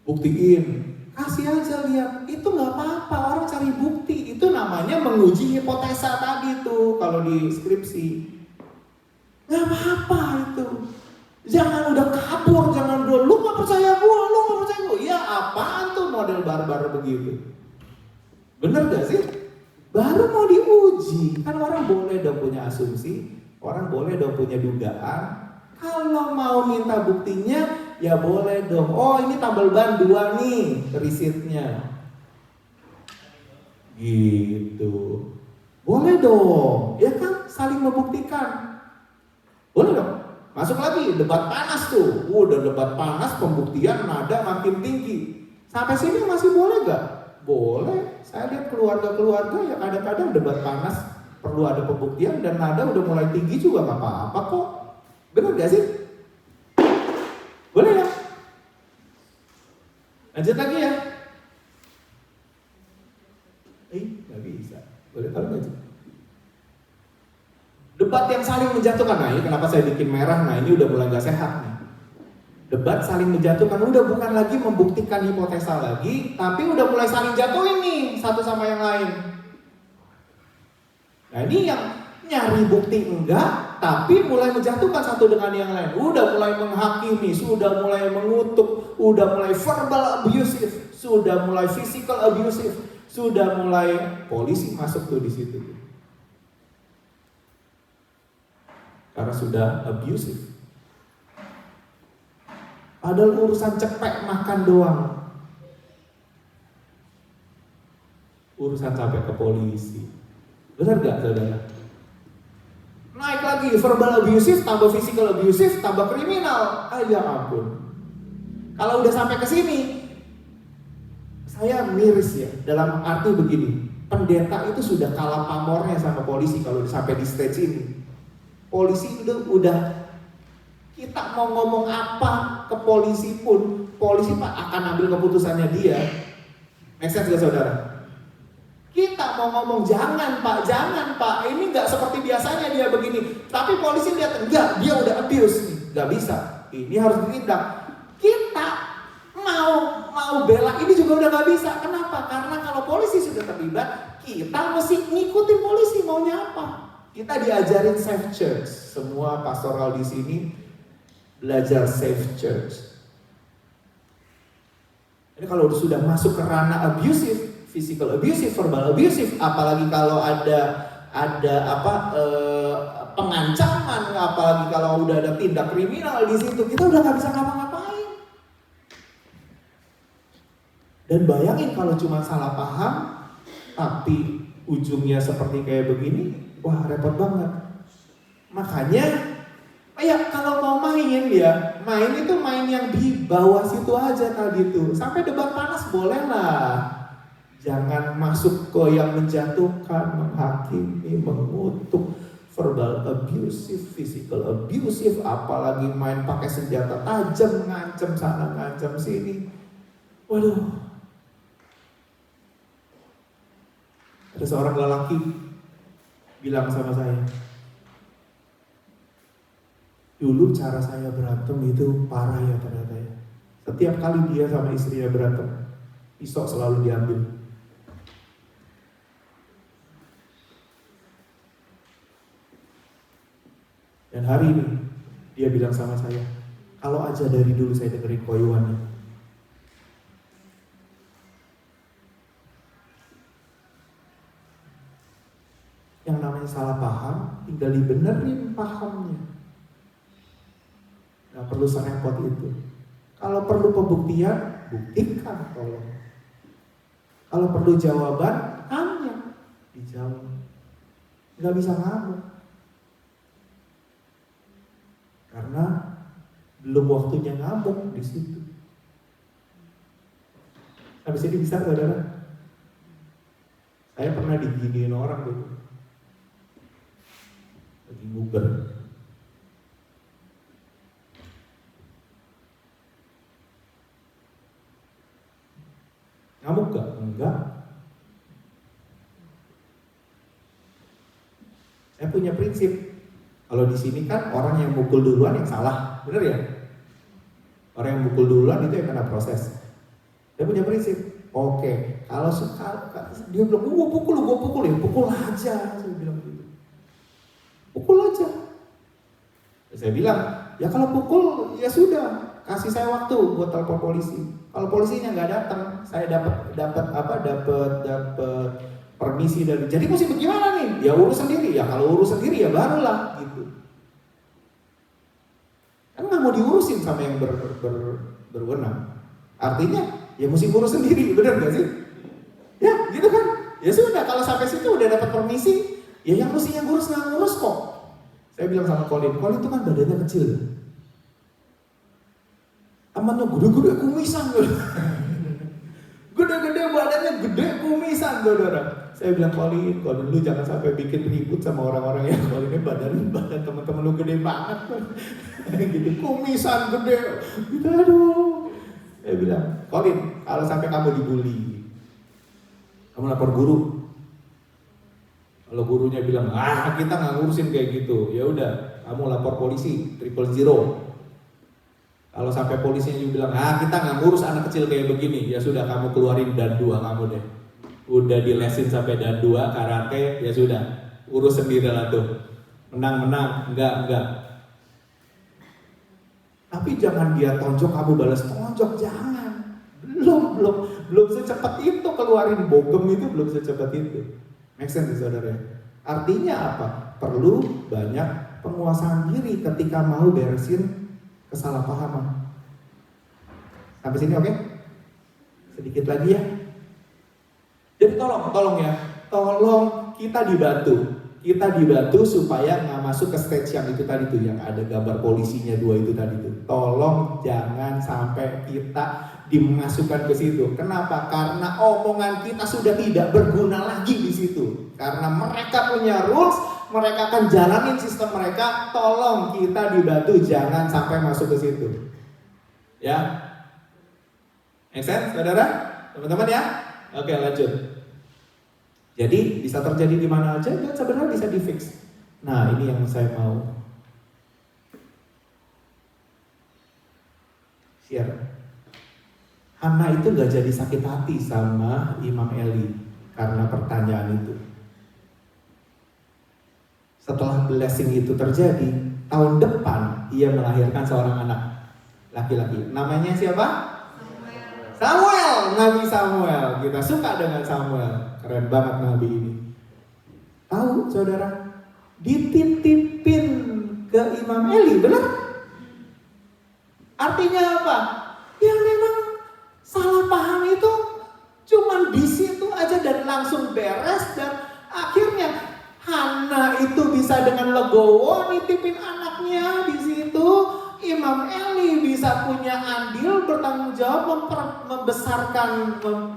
Buktiin. Kasih aja lihat. Itu gak apa-apa, orang cari bukti. Itu namanya menguji hipotesa tadi tuh kalau di skripsi. Gak apa-apa itu. Jangan udah kabur, jangan dulu, lu gak percaya gua. Ya apaan tuh model barbar begitu? Bener gak sih? Baru mau diuji. Kan orang boleh dong punya asumsi, orang boleh dong punya dugaan. Kalau mau minta buktinya, ya boleh dong. Oh ini tabel ban 2 nih risitnya. Gitu. Boleh dong, ya kan saling membuktikan. Boleh dong. Masuk lagi, debat panas tuh. Udah debat panas, pembuktian nada makin tinggi. Sampai sini masih boleh gak? Boleh. Saya lihat keluarga-keluarga yang kadang-kadang debat panas perlu ada pembuktian dan nada udah mulai tinggi juga gak apa-apa kok. Bener gak sih? Boleh ya? Lanjut lagi ya? Gak bisa. Boleh taruh gak sih? Debat yang saling menjatuhkan, nah ini kenapa saya bikin merah, nah ini udah mulai gak sehat nih. Debat saling menjatuhkan, udah bukan lagi membuktikan hipotesa lagi, tapi udah mulai saling jatuhin nih, satu sama yang lain. Nah ini yang nyari bukti enggak, tapi mulai menjatuhkan satu dengan yang lain. Udah mulai menghakimi, sudah mulai mengutuk, udah mulai verbal abusive, sudah mulai physical abusive, sudah mulai polisi masuk tuh di situ. Karena sudah abusive. Padahal urusan cepet makan doang. Urusan sampai ke polisi. Benar gak saudara? Naik lagi verbal abusive, tambah physical abusive, tambah kriminal. Ya ampun. Kalau udah sampai ke sini, saya miris ya. Dalam arti begini, pendeta itu sudah kalah pamornya sama polisi kalau sampai di stage ini. Polisi udah kita mau ngomong apa ke polisi pun, polisi Pak akan ambil keputusannya dia. Make sense gak saudara? Kita mau ngomong jangan Pak, ini gak seperti biasanya dia begini. Tapi polisi lihat enggak, dia udah abuse nih, gak bisa. Ini harus ditindak. Kita mau bela ini juga udah gak bisa. Kenapa? Karena kalau polisi sudah terlibat, kita mesti ngikutin polisi maunya apa. Kita diajarin safe church. Semua pastoral di sini belajar safe church. Jadi kalau sudah masuk ke ranah abusive, physical abusive, verbal abusive, apalagi kalau ada pengancaman, apalagi kalau udah ada tindak kriminal di situ, kita udah nggak bisa ngapa-ngapain. Dan bayangin kalau cuma salah paham, tapi ujungnya seperti kayak begini, wah repot banget. Makanya, kalau mau main ya, main itu main yang di bawah situ aja tadi tuh. Sampai debat panas boleh lah. Jangan masuk ke yang menjatuhkan, menghakimi, mengutuk, verbal abusive, physical abusive, apalagi main pakai senjata tajam, ngancam sana, ngancam sini. Waduh. Ada seorang lelaki bilang sama saya, dulu cara saya berantem itu parah ya pada saya. Setiap kali dia sama istrinya berantem, pisau selalu diambil. Dan hari ini dia bilang sama saya, kalau aja dari dulu saya dengerin koyuannya. Yang namanya salah paham, tinggal dibenerin pahamnya. Gak perlu serempot itu. Kalau perlu pembuktian, buktikan tolong. Kalau perlu jawaban, tanya, dijawab. Gak bisa ngamuk. Karena belum waktunya ngamuk di situ. Habis ini bisa, saudara? Saya pernah diginiin orang dulu. Lagi nguber. Ngamuk gak? Enggak. Saya punya prinsip. Kalau di sini kan orang yang mukul duluan yang salah, bener ya? Orang yang mukul duluan itu yang kena proses. Saya punya prinsip. Oke, kalau dia bilang, gua pukul ya, pukul aja. Saya bilang gitu. Pukul aja. Saya bilang, ya kalau pukul ya sudah, kasih saya waktu buat telepon polisi. Kalau polisinya nggak datang, saya dapat permisi dari. Jadi mesti bagaimana nih? Ya urus sendiri. Ya kalau urus sendiri ya barulah gitu. Kan nggak mau diurusin sama yang berwenang. Artinya ya mesti urus sendiri, benar nggak sih? Ya gitu kan? Ya sudah, kalau sampai situ udah dapat permisi, ya yang mesti yang ngurus nggak ngurus kok. Saya bilang sama Colin itu kan badannya kecil. Amannya gede-gede kumisan gede-gede badannya gede kumisan saudara. Saya bilang Colin lu jangan sampai bikin ribut sama orang-orang yang Colinnya badan teman-teman lu gede banget gitu, kumisan gede gitu. Aduh, saya bilang Colin, kalau sampai kamu dibully, kamu lapor guru. Kalau gurunya bilang kita nggak ngurusin kayak gitu, ya udah kamu lapor polisi 000. Kalau sampai polisinya juga bilang, kita nggak ngurus anak kecil kayak begini, ya sudah kamu keluarin dan 2 kamu deh. Udah dilesin sampai dan 2 karate, ya sudah, urus sendiri lah tuh. Menang, enggak. Tapi jangan dia tonjok kamu balas tonjok, jangan. Belum secepat itu keluarin bogem itu, belum secepat itu. Make sense saudara? Artinya apa? Perlu banyak penguasaan diri ketika mau beresin kesalahpahaman. Sampai sini oke? Sedikit lagi ya. Jadi tolong ya, tolong kita dibantu supaya nggak masuk ke stage yang itu tadi tuh, yang ada gambar polisinya 2 itu tadi tuh. Tolong jangan sampai kita dimasukkan ke situ. Kenapa? Karena omongan kita sudah tidak berguna lagi di situ. Karena mereka punya rules, mereka akan jalanin sistem mereka. Tolong kita dibantu jangan sampai masuk ke situ. Ya, make sense, saudara, teman-teman ya. Oke, lanjut. Jadi bisa terjadi di mana aja dan sebenarnya bisa di-fix. Nah, ini yang saya mau share. Hana itu gak jadi sakit hati sama Imam Eli karena pertanyaan itu. Setelah blessing itu terjadi, tahun depan ia melahirkan seorang anak laki-laki. Namanya siapa? Samuel, Nabi Samuel. Kita suka dengan Samuel. Keren banget Nabi ini. Tahu saudara? Dititipin ke Imam Eli, benar? Artinya apa? Ya memang salah paham itu cuman di situ aja dan langsung beres, dan akhirnya Hana itu bisa dengan legowo nitipin anaknya di situ. Imam Eli bisa punya andil, bertanggung jawab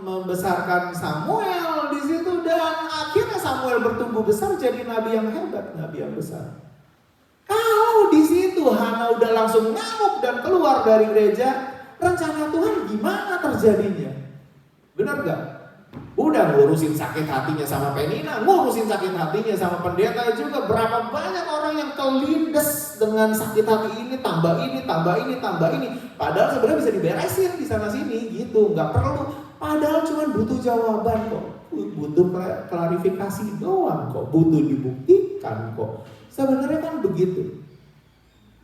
membesarkan Samuel di situ, dan akhirnya Samuel bertumbuh besar jadi nabi yang hebat, nabi yang besar. Kalau di situ Hana udah langsung ngamuk dan keluar dari gereja, rencana Tuhan gimana terjadinya? Benar gak? Udah ngurusin sakit hatinya sama Penina, ngurusin sakit hatinya sama pendeta juga. Berapa banyak orang yang kelindes dengan sakit hati ini, tambah ini. Padahal sebenarnya bisa diberesin di sana sini gitu, nggak perlu. Padahal cuma butuh jawaban kok, butuh klarifikasi doang kok, butuh dibuktikan kok. Sebenarnya kan begitu.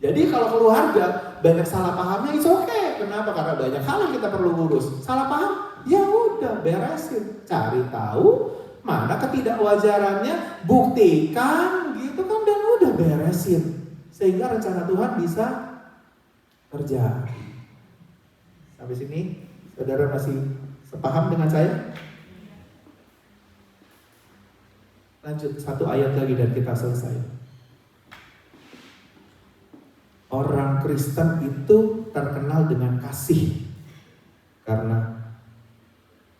Jadi kalau keluarga banyak salah pahamnya, it's okay. Kenapa? Karena banyak hal yang kita perlu urus. Salah paham? Ya udah beresin, cari tahu mana ketidakwajarannya, buktikan gitu kan, dan udah beresin sehingga rencana Tuhan bisa terjadi. Sampai sini saudara masih sepaham dengan saya? Lanjut satu ayat lagi dan kita selesai. Orang Kristen itu terkenal dengan kasih karena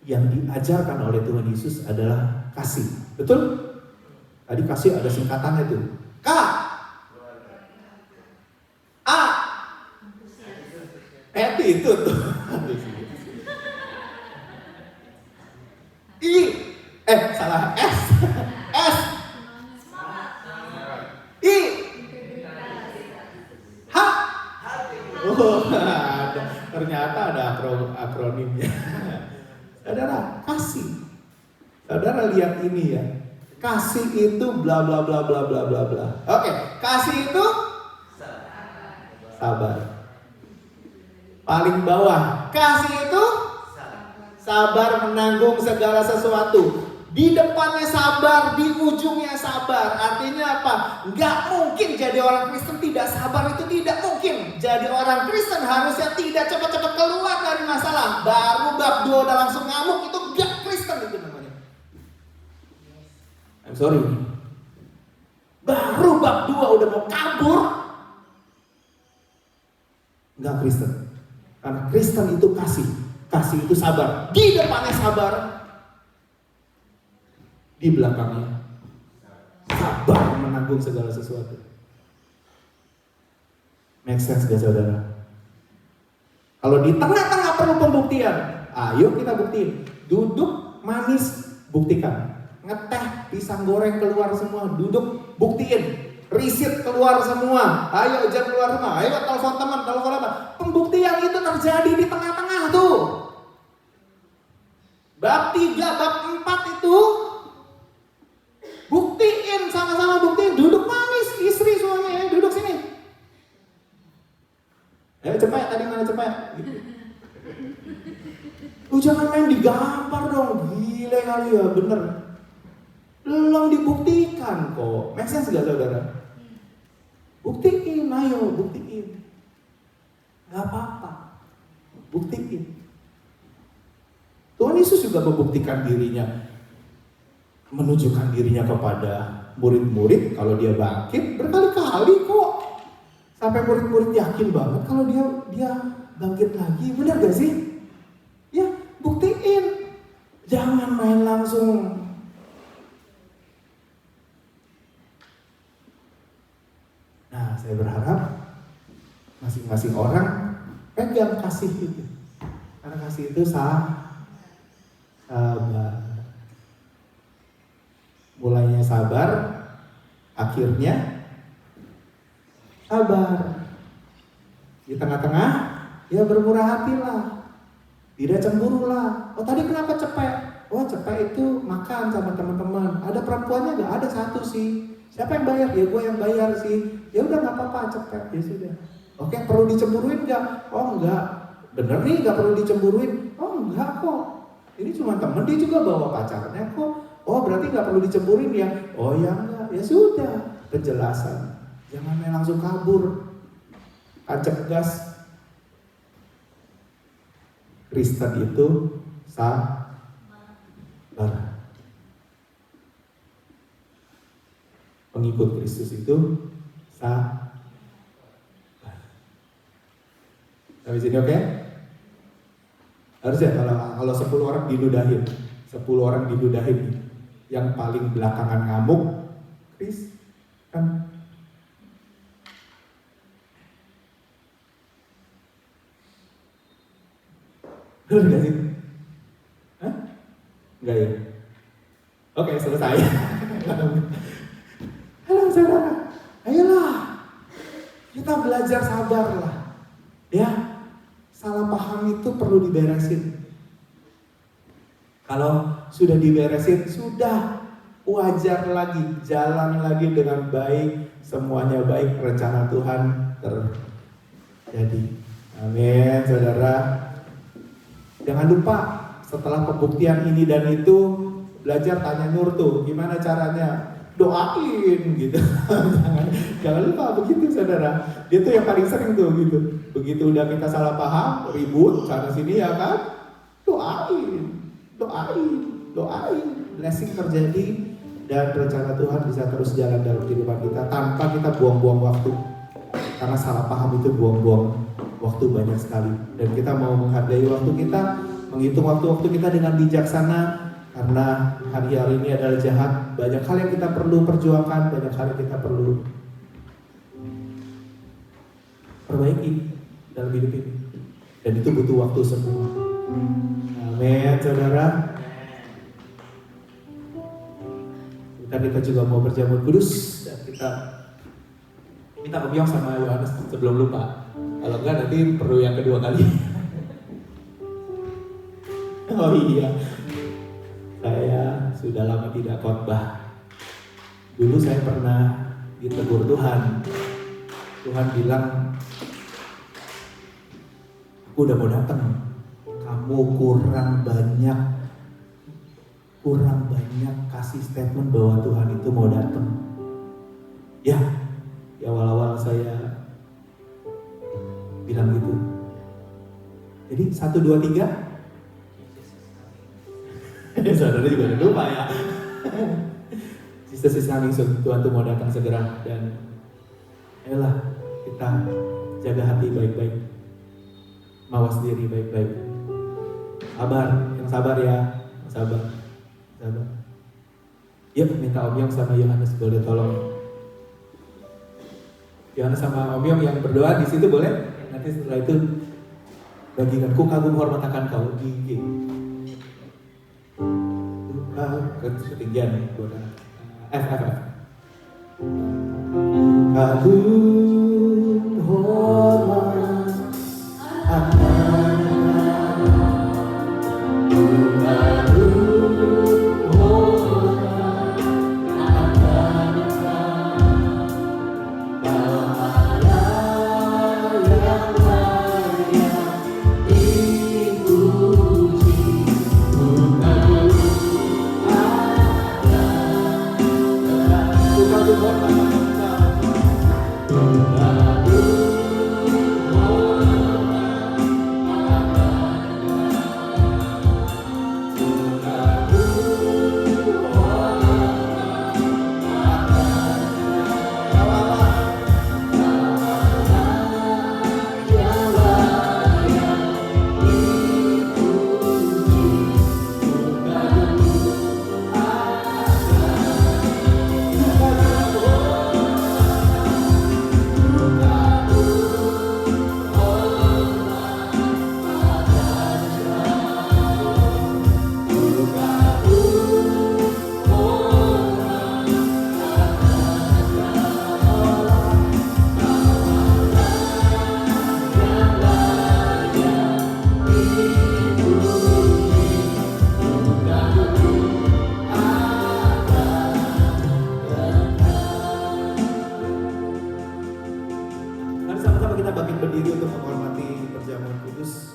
yang diajarkan oleh Tuhan Yesus adalah kasih. Betul? Tadi kasih ada singkatannya tuh. K, A, itu tuh. Salah, S, I, H. Oh, ternyata ada akronimnya. Saudara, kasih. Saudara lihat ini ya. Kasih itu bla bla bla bla bla bla bla. Oke, kasih itu sabar. Paling bawah, kasih itu sabar menanggung segala sesuatu. Di depannya sabar, di ujungnya sabar. Artinya apa? Nggak mungkin jadi orang Kristen tidak sabar, itu tidak mungkin. Jadi orang Kristen harusnya tidak cepat-cepat keluar dari masalah. Baru bab 2 udah langsung ngamuk, itu nggak Kristen itu namanya. I'm sorry. Baru bab 2 udah mau kabur, nggak Kristen. Karena Kristen itu kasih. Kasih itu sabar. Di depannya sabar, di belakangnya sabar menanggung segala sesuatu. Make sense gak saudara? Kalau di tengah-tengah perlu pembuktian, ayo kita buktiin. Duduk manis, buktikan. Ngeteh, pisang goreng keluar semua, duduk buktiin. Risit keluar semua, ayo jam keluar semua, ayo telepon teman, telepon apa. Pembuktian itu terjadi di tengah-tengah tuh. Bab 3, bab 4 itu buktiin, sama-sama buktiin, duduk manis, istri suami, duduk sini. Cepet, tadi mana cepet? Gitu. Lu jangan main digampar dong, gile kali ya, bener. Belum dibuktikan kok, make sense gak saudara? Buktiin, ayo buktiin. Gak apa-apa, buktiin. Tuhan Yesus juga membuktikan dirinya, menunjukkan dirinya kepada murid-murid kalau dia bangkit berkali-kali kok. Sampai murid-murid yakin banget kalau dia bangkit lagi. Benar gak sih? Ya, buktiin. Jangan main langsung. Nah, saya berharap masing-masing orang pegang kasih itu. Karena kasih itu sabar. Mulainya sabar, akhirnya sabar. Di tengah-tengah, ya bermurah hatilah, tidak cemburu lah. Oh tadi kenapa cepet? Oh Cepek itu makan sama teman-teman. Ada perempuannya nggak? Ada satu sih. Siapa yang bayar? Ya gue yang bayar sih. Ya udah nggak apa-apa Cepek. Ya sudah. Oke, perlu dicemburuin nggak? Oh enggak. Bener nih nggak perlu dicemburuin? Oh enggak kok. Ini cuma temen, dia juga bawa pacarnya kok. Oh berarti nggak perlu dicemburuin ya? Oh ya enggak. Ya sudah. Penjelasan. Jangan main langsung kabur. Tancap gas. Kristen itu sabar. Pengikut Kristus itu sabar. Sampai sini oke? Harusnya kalau 10 orang diludahin, 10 orang diludahin, yang paling belakangan ngamuk, kan? Bener gak sih? Hah? Enggak ya? Oke, selesai. Halo saudara, ayolah kita belajar sabar lah. Ya, salah paham itu perlu diberesin. Kalau sudah diberesin, sudah wajar lagi, jalan lagi dengan baik, semuanya baik, rencana Tuhan terjadi. Amin, saudara. Jangan lupa setelah pembuktian ini dan itu, belajar tanya Nur tuh gimana caranya, doain gitu. jangan lupa begitu saudara. Dia tuh yang paling sering tuh gitu. Begitu udah kita salah paham, ribut sana sini ya kan, doain, blessing terjadi dan rencana Tuhan bisa terus jalan dalam kehidupan kita tanpa kita buang-buang waktu. Karena salah paham itu buang-buang waktu banyak sekali, dan kita mau menghargai waktu kita, menghitung waktu-waktu kita dengan bijaksana, karena hari-hari ini adalah jahat. Banyak hal yang kita perlu perjuangkan, banyak hal yang kita perlu perbaiki dalam hidup ini, dan itu butuh waktu semua. Amin, saudara. Kita juga mau berjamur kudus, dan kita minta Om Yong sama Yohanes sebelum lupa. Kalau enggak nanti perlu yang kedua kali. Oh iya, saya sudah lama tidak khotbah. Dulu saya pernah ditegur Tuhan. Tuhan bilang, aku udah mau datang. Kamu kurang banyak kasih statement bahwa Tuhan itu mau datang. Ya awal-awal saya bilang gitu. Jadi 1, 2, 3. Saudara juga udah lupa ya. Sisa-sisa langsung Tuhan tuh mau datang segera, dan ayolah kita jaga hati baik-baik, mawas diri baik-baik, yang sabar ya, sabar. Yuk minta Om Yong sama Yohanes boleh tolong. Yohanes sama Om Yong yang berdoa di situ boleh. Nanti setelah itu bagikan ku kagum hormat akan kau gigi. Ketinggian nih buat F. Kagum hormat akan kita bangkit berdiri untuk menghormati perjamuan kudus.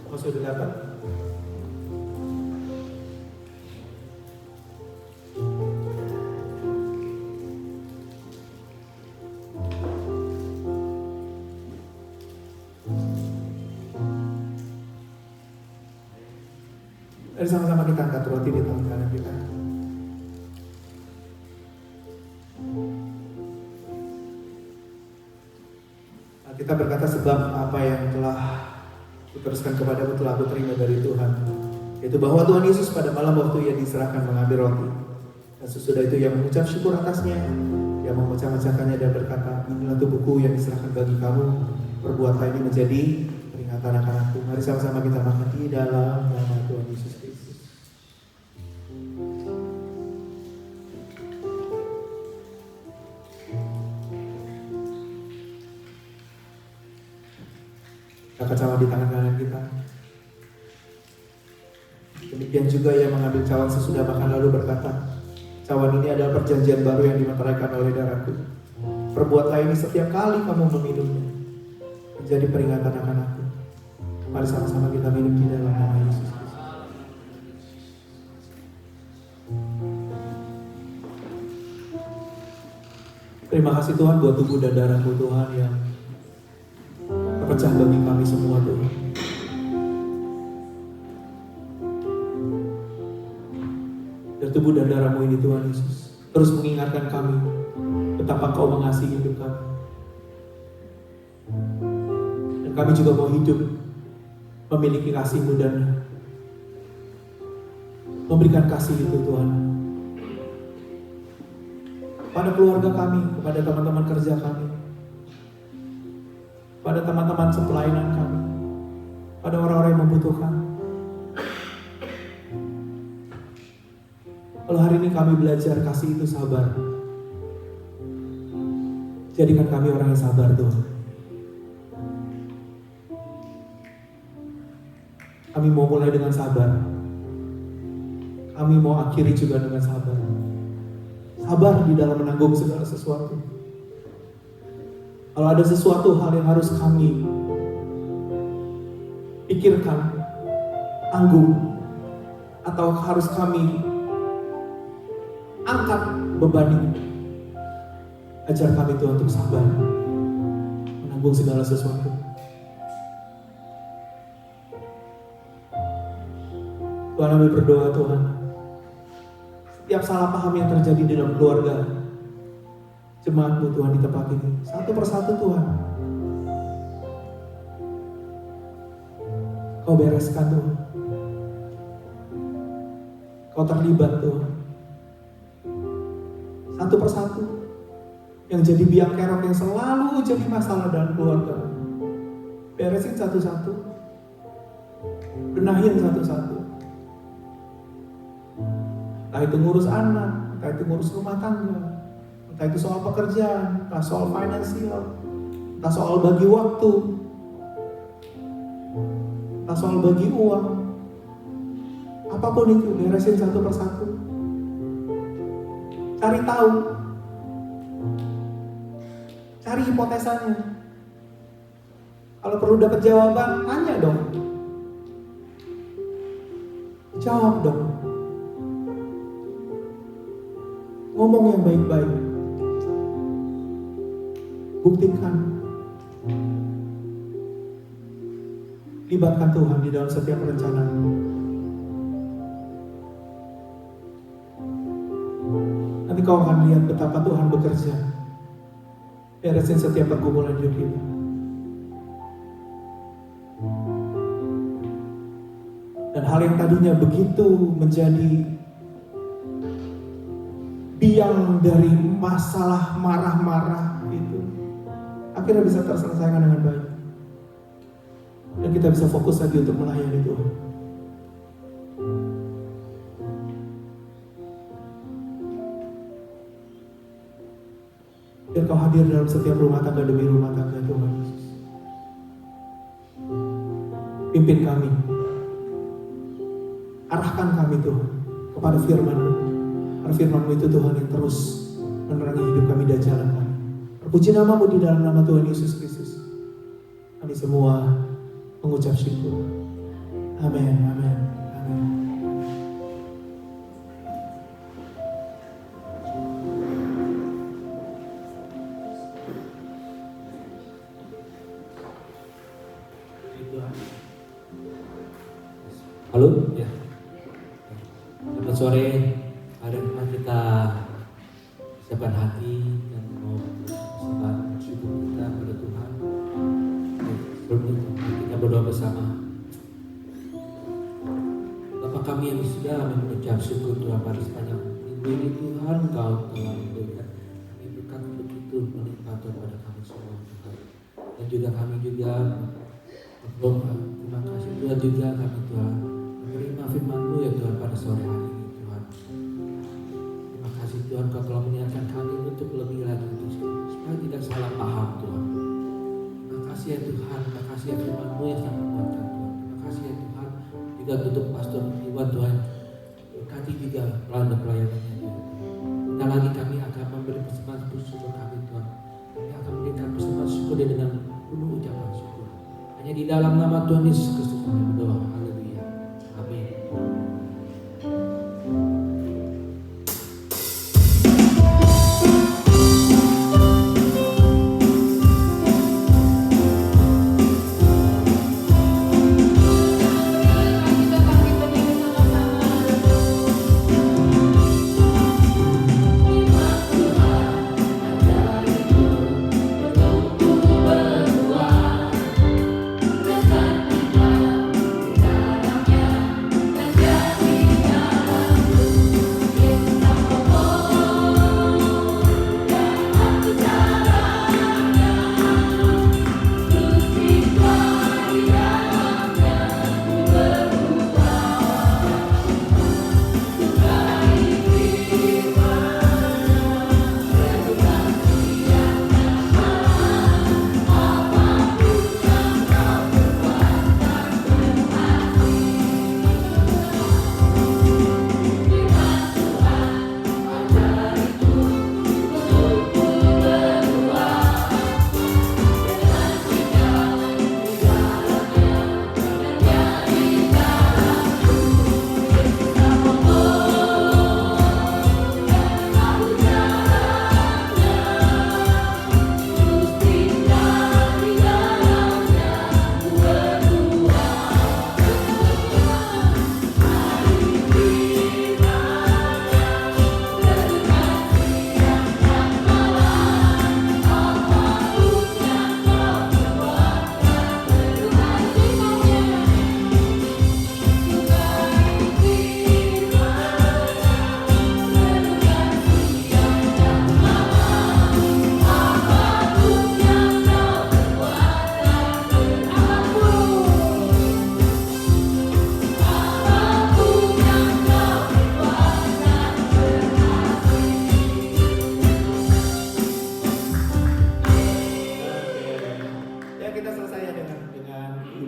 Semua sudah dapat? Mari sama-sama kita angkat roti di tangan kanan kita. Nah, kita berkata sebab apa yang telah kuteruskan kepadamu telah aku terima dari Tuhan, yaitu bahwa Tuhan Yesus pada malam waktu ia diserahkan mengambil roti, dan sesudah itu ia mengucap syukur atasnya, ia memecah-mecahkannya dan berkata, inilah tubuhku yang diserahkan bagi kamu, perbuatlah ini menjadi peringatan akan aku. Mari sama-sama kita makan di dalam nama Tuhan Yesus Kristus. Angkat cawan di tangan kanan kita. Demikian juga ia mengambil cawan sesudah makan lalu berkata, cawan ini adalah perjanjian baru yang dimeteraikan oleh darahku. Perbuatlah ini setiap kali kamu meminumnya, menjadi peringatan akan aku. Mari sama-sama kita minum di dalam nama Yesus Kristus. Terima kasih Tuhan buat tubuh dan darah-Mu Tuhan yang terpecah bagi kami semua Tuhan. Dan tubuh dan darah-Mu ini Tuhan Yesus terus mengingatkan kami betapa Kau mengasihi hidup kami. Dan kami juga mau hidup memiliki kasih-Mu dan memberikan kasih itu Tuhan pada keluarga kami, kepada teman-teman kerja kami, pada teman-teman sepelainan kami, pada orang-orang yang membutuhkan. Kalau hari ini kami belajar kasih itu sabar, jadikan kami orang yang sabar Tuhan. Kami mau mulai dengan sabar, kami mau akhiri juga dengan sabar. Sabar di dalam menanggung segala sesuatu. Kalau ada sesuatu hal yang harus kami pikirkan, tanggung, atau harus kami angkat beban ini, ajar kami Tuhan untuk sabar menanggung segala sesuatu. Tuhan, kami berdoa Tuhan, setiap salah paham yang terjadi di dalam keluarga jemaat-Mu Tuhan di tempat ini, satu persatu Tuhan Kau bereskan Tuhan. Kau terlibat Tuhan. Satu persatu yang jadi biang kerok yang selalu jadi masalah dalam keluarga, beresin satu-satu, benahin satu-satu. Entah itu ngurus anak, entah itu ngurus rumah tangga, entah itu soal pekerjaan, entah soal finansial, entah soal bagi waktu, entah soal bagi uang. Apapun itu, beresin satu persatu. Cari tahu, cari hipotesanya. Kalau perlu dapat jawaban, tanya dong. Jawab dong. Ngomong yang baik-baik. Buktikan. Libatkan Tuhan di dalam setiap rencana. Nanti kau akan lihat betapa Tuhan bekerja. Beresin setiap pergumulan hidup kita. Dan hal yang tadinya begitu menjadi biang dari masalah marah-marah itu, akhirnya bisa terselesaikan dengan baik. Dan kita bisa fokus lagi untuk melayani Tuhan. Biar kau hadir dalam setiap rumah tangga demi rumah tangga Tuhan Yesus. Pimpin kami. Arahkan kami Tuhan kepada firman-Mu. Karena firman-Mu itu Tuhan yang terus menerangi hidup kami dan jalan kami. Terpuji nama-Mu di dalam nama Tuhan Yesus Kristus. Kami semua mengucap syukur. Amin, amin, amin. Halo, ya. Selamat sore. Hari ini kita siapkan hati dan mau siapkan syukur kita pada Tuhan. Sebelumnya kita berdoa bersama. Bapa kami yang di surga, kami mengucap syukur Tuhan pada sepanjang minggu ini Tuhan, Engkau telah memberikan kami berkat begitu melimpah Tuhan pada kami semua Tuhan. Dan juga kami juga berdoa. Terima kasih Tuhan juga kami Tuhan menerima firman-Mu ya Tuhan pada sore hari ini Tuhan. Terima kasih Tuhan Kau telah mengingatkan kami untuk lebih lagi supaya tidak salah paham Tuhan. Terima kasih ya Tuhan, terima kasih ya firman-Mu yang sangat menguatkan Tuhan. Terima kasih ya Tuhan juga untuk Pastor Iwan Tuhan. Berkati juga pelayanannya Tuhan. Bentar lagi kami akan memberi persembahan syukur kami Tuhan. Kami akan memberikan persembahan syukur dengan penuh ucapan syukur. Hanya di dalam nama Tuhan Yesus Kristus kami berdoa. Haleluya. Amin. Kita bangkit berdiri sama-sama.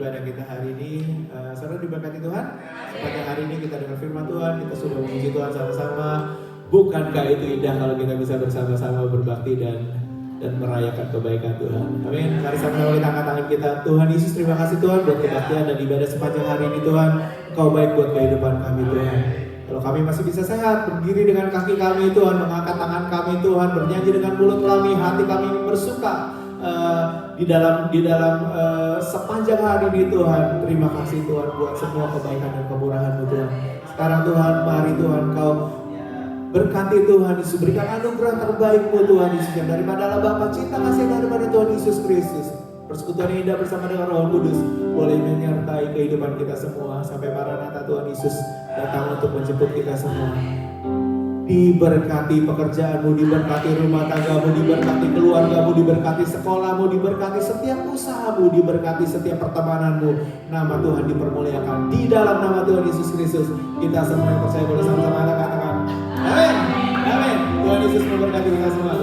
ibadah kita hari ini. Saudara diberkati Tuhan. Sepanjang hari ini kita dengar firman Tuhan, kita sudah memuji Tuhan sama-sama. Bukankah itu indah kalau kita bisa bersama-sama berbakti dan merayakan kebaikan Tuhan. Amin. Mari sama-sama kita angkat tangan kita. Tuhan Yesus, terima kasih Tuhan buat kebaktian dan ibadah sepanjang hari ini Tuhan. Engkau baik buat kehidupan kami Tuhan. Kalau kami masih bisa sehat, berdiri dengan kaki kami Tuhan, mengangkat tangan kami Tuhan, bernyanyi dengan mulut kami, hati kami bersuka di dalam sepanjang hari ini Tuhan. Terima kasih Tuhan buat semua kebaikan dan kemurahan-Mu Tuhan. Sekarang Tuhan, mari Tuhan Kau berkati Tuhan Yesus, berikan anugerah terbaik-Mu Tuhan Yesus, yang daripada Allah Bapa, cinta kasih daripada Tuhan Yesus Kristus, persekutuan yang indah bersama dengan Roh Kudus boleh menyertai kehidupan kita semua sampai Maranatha Tuhan Yesus datang untuk menjemput kita semua. Diberkati pekerjaanmu, diberkati rumah tanggamu, diberkati keluargamu, diberkati sekolahmu, diberkati setiap usahamu, diberkati setiap pertemananmu. Nama Tuhan dipermuliakan di dalam nama Tuhan Yesus Kristus. Kita semua yang percaya boleh sama-sama katakan amin. Amin. Tuhan Yesus memberkati kita semua.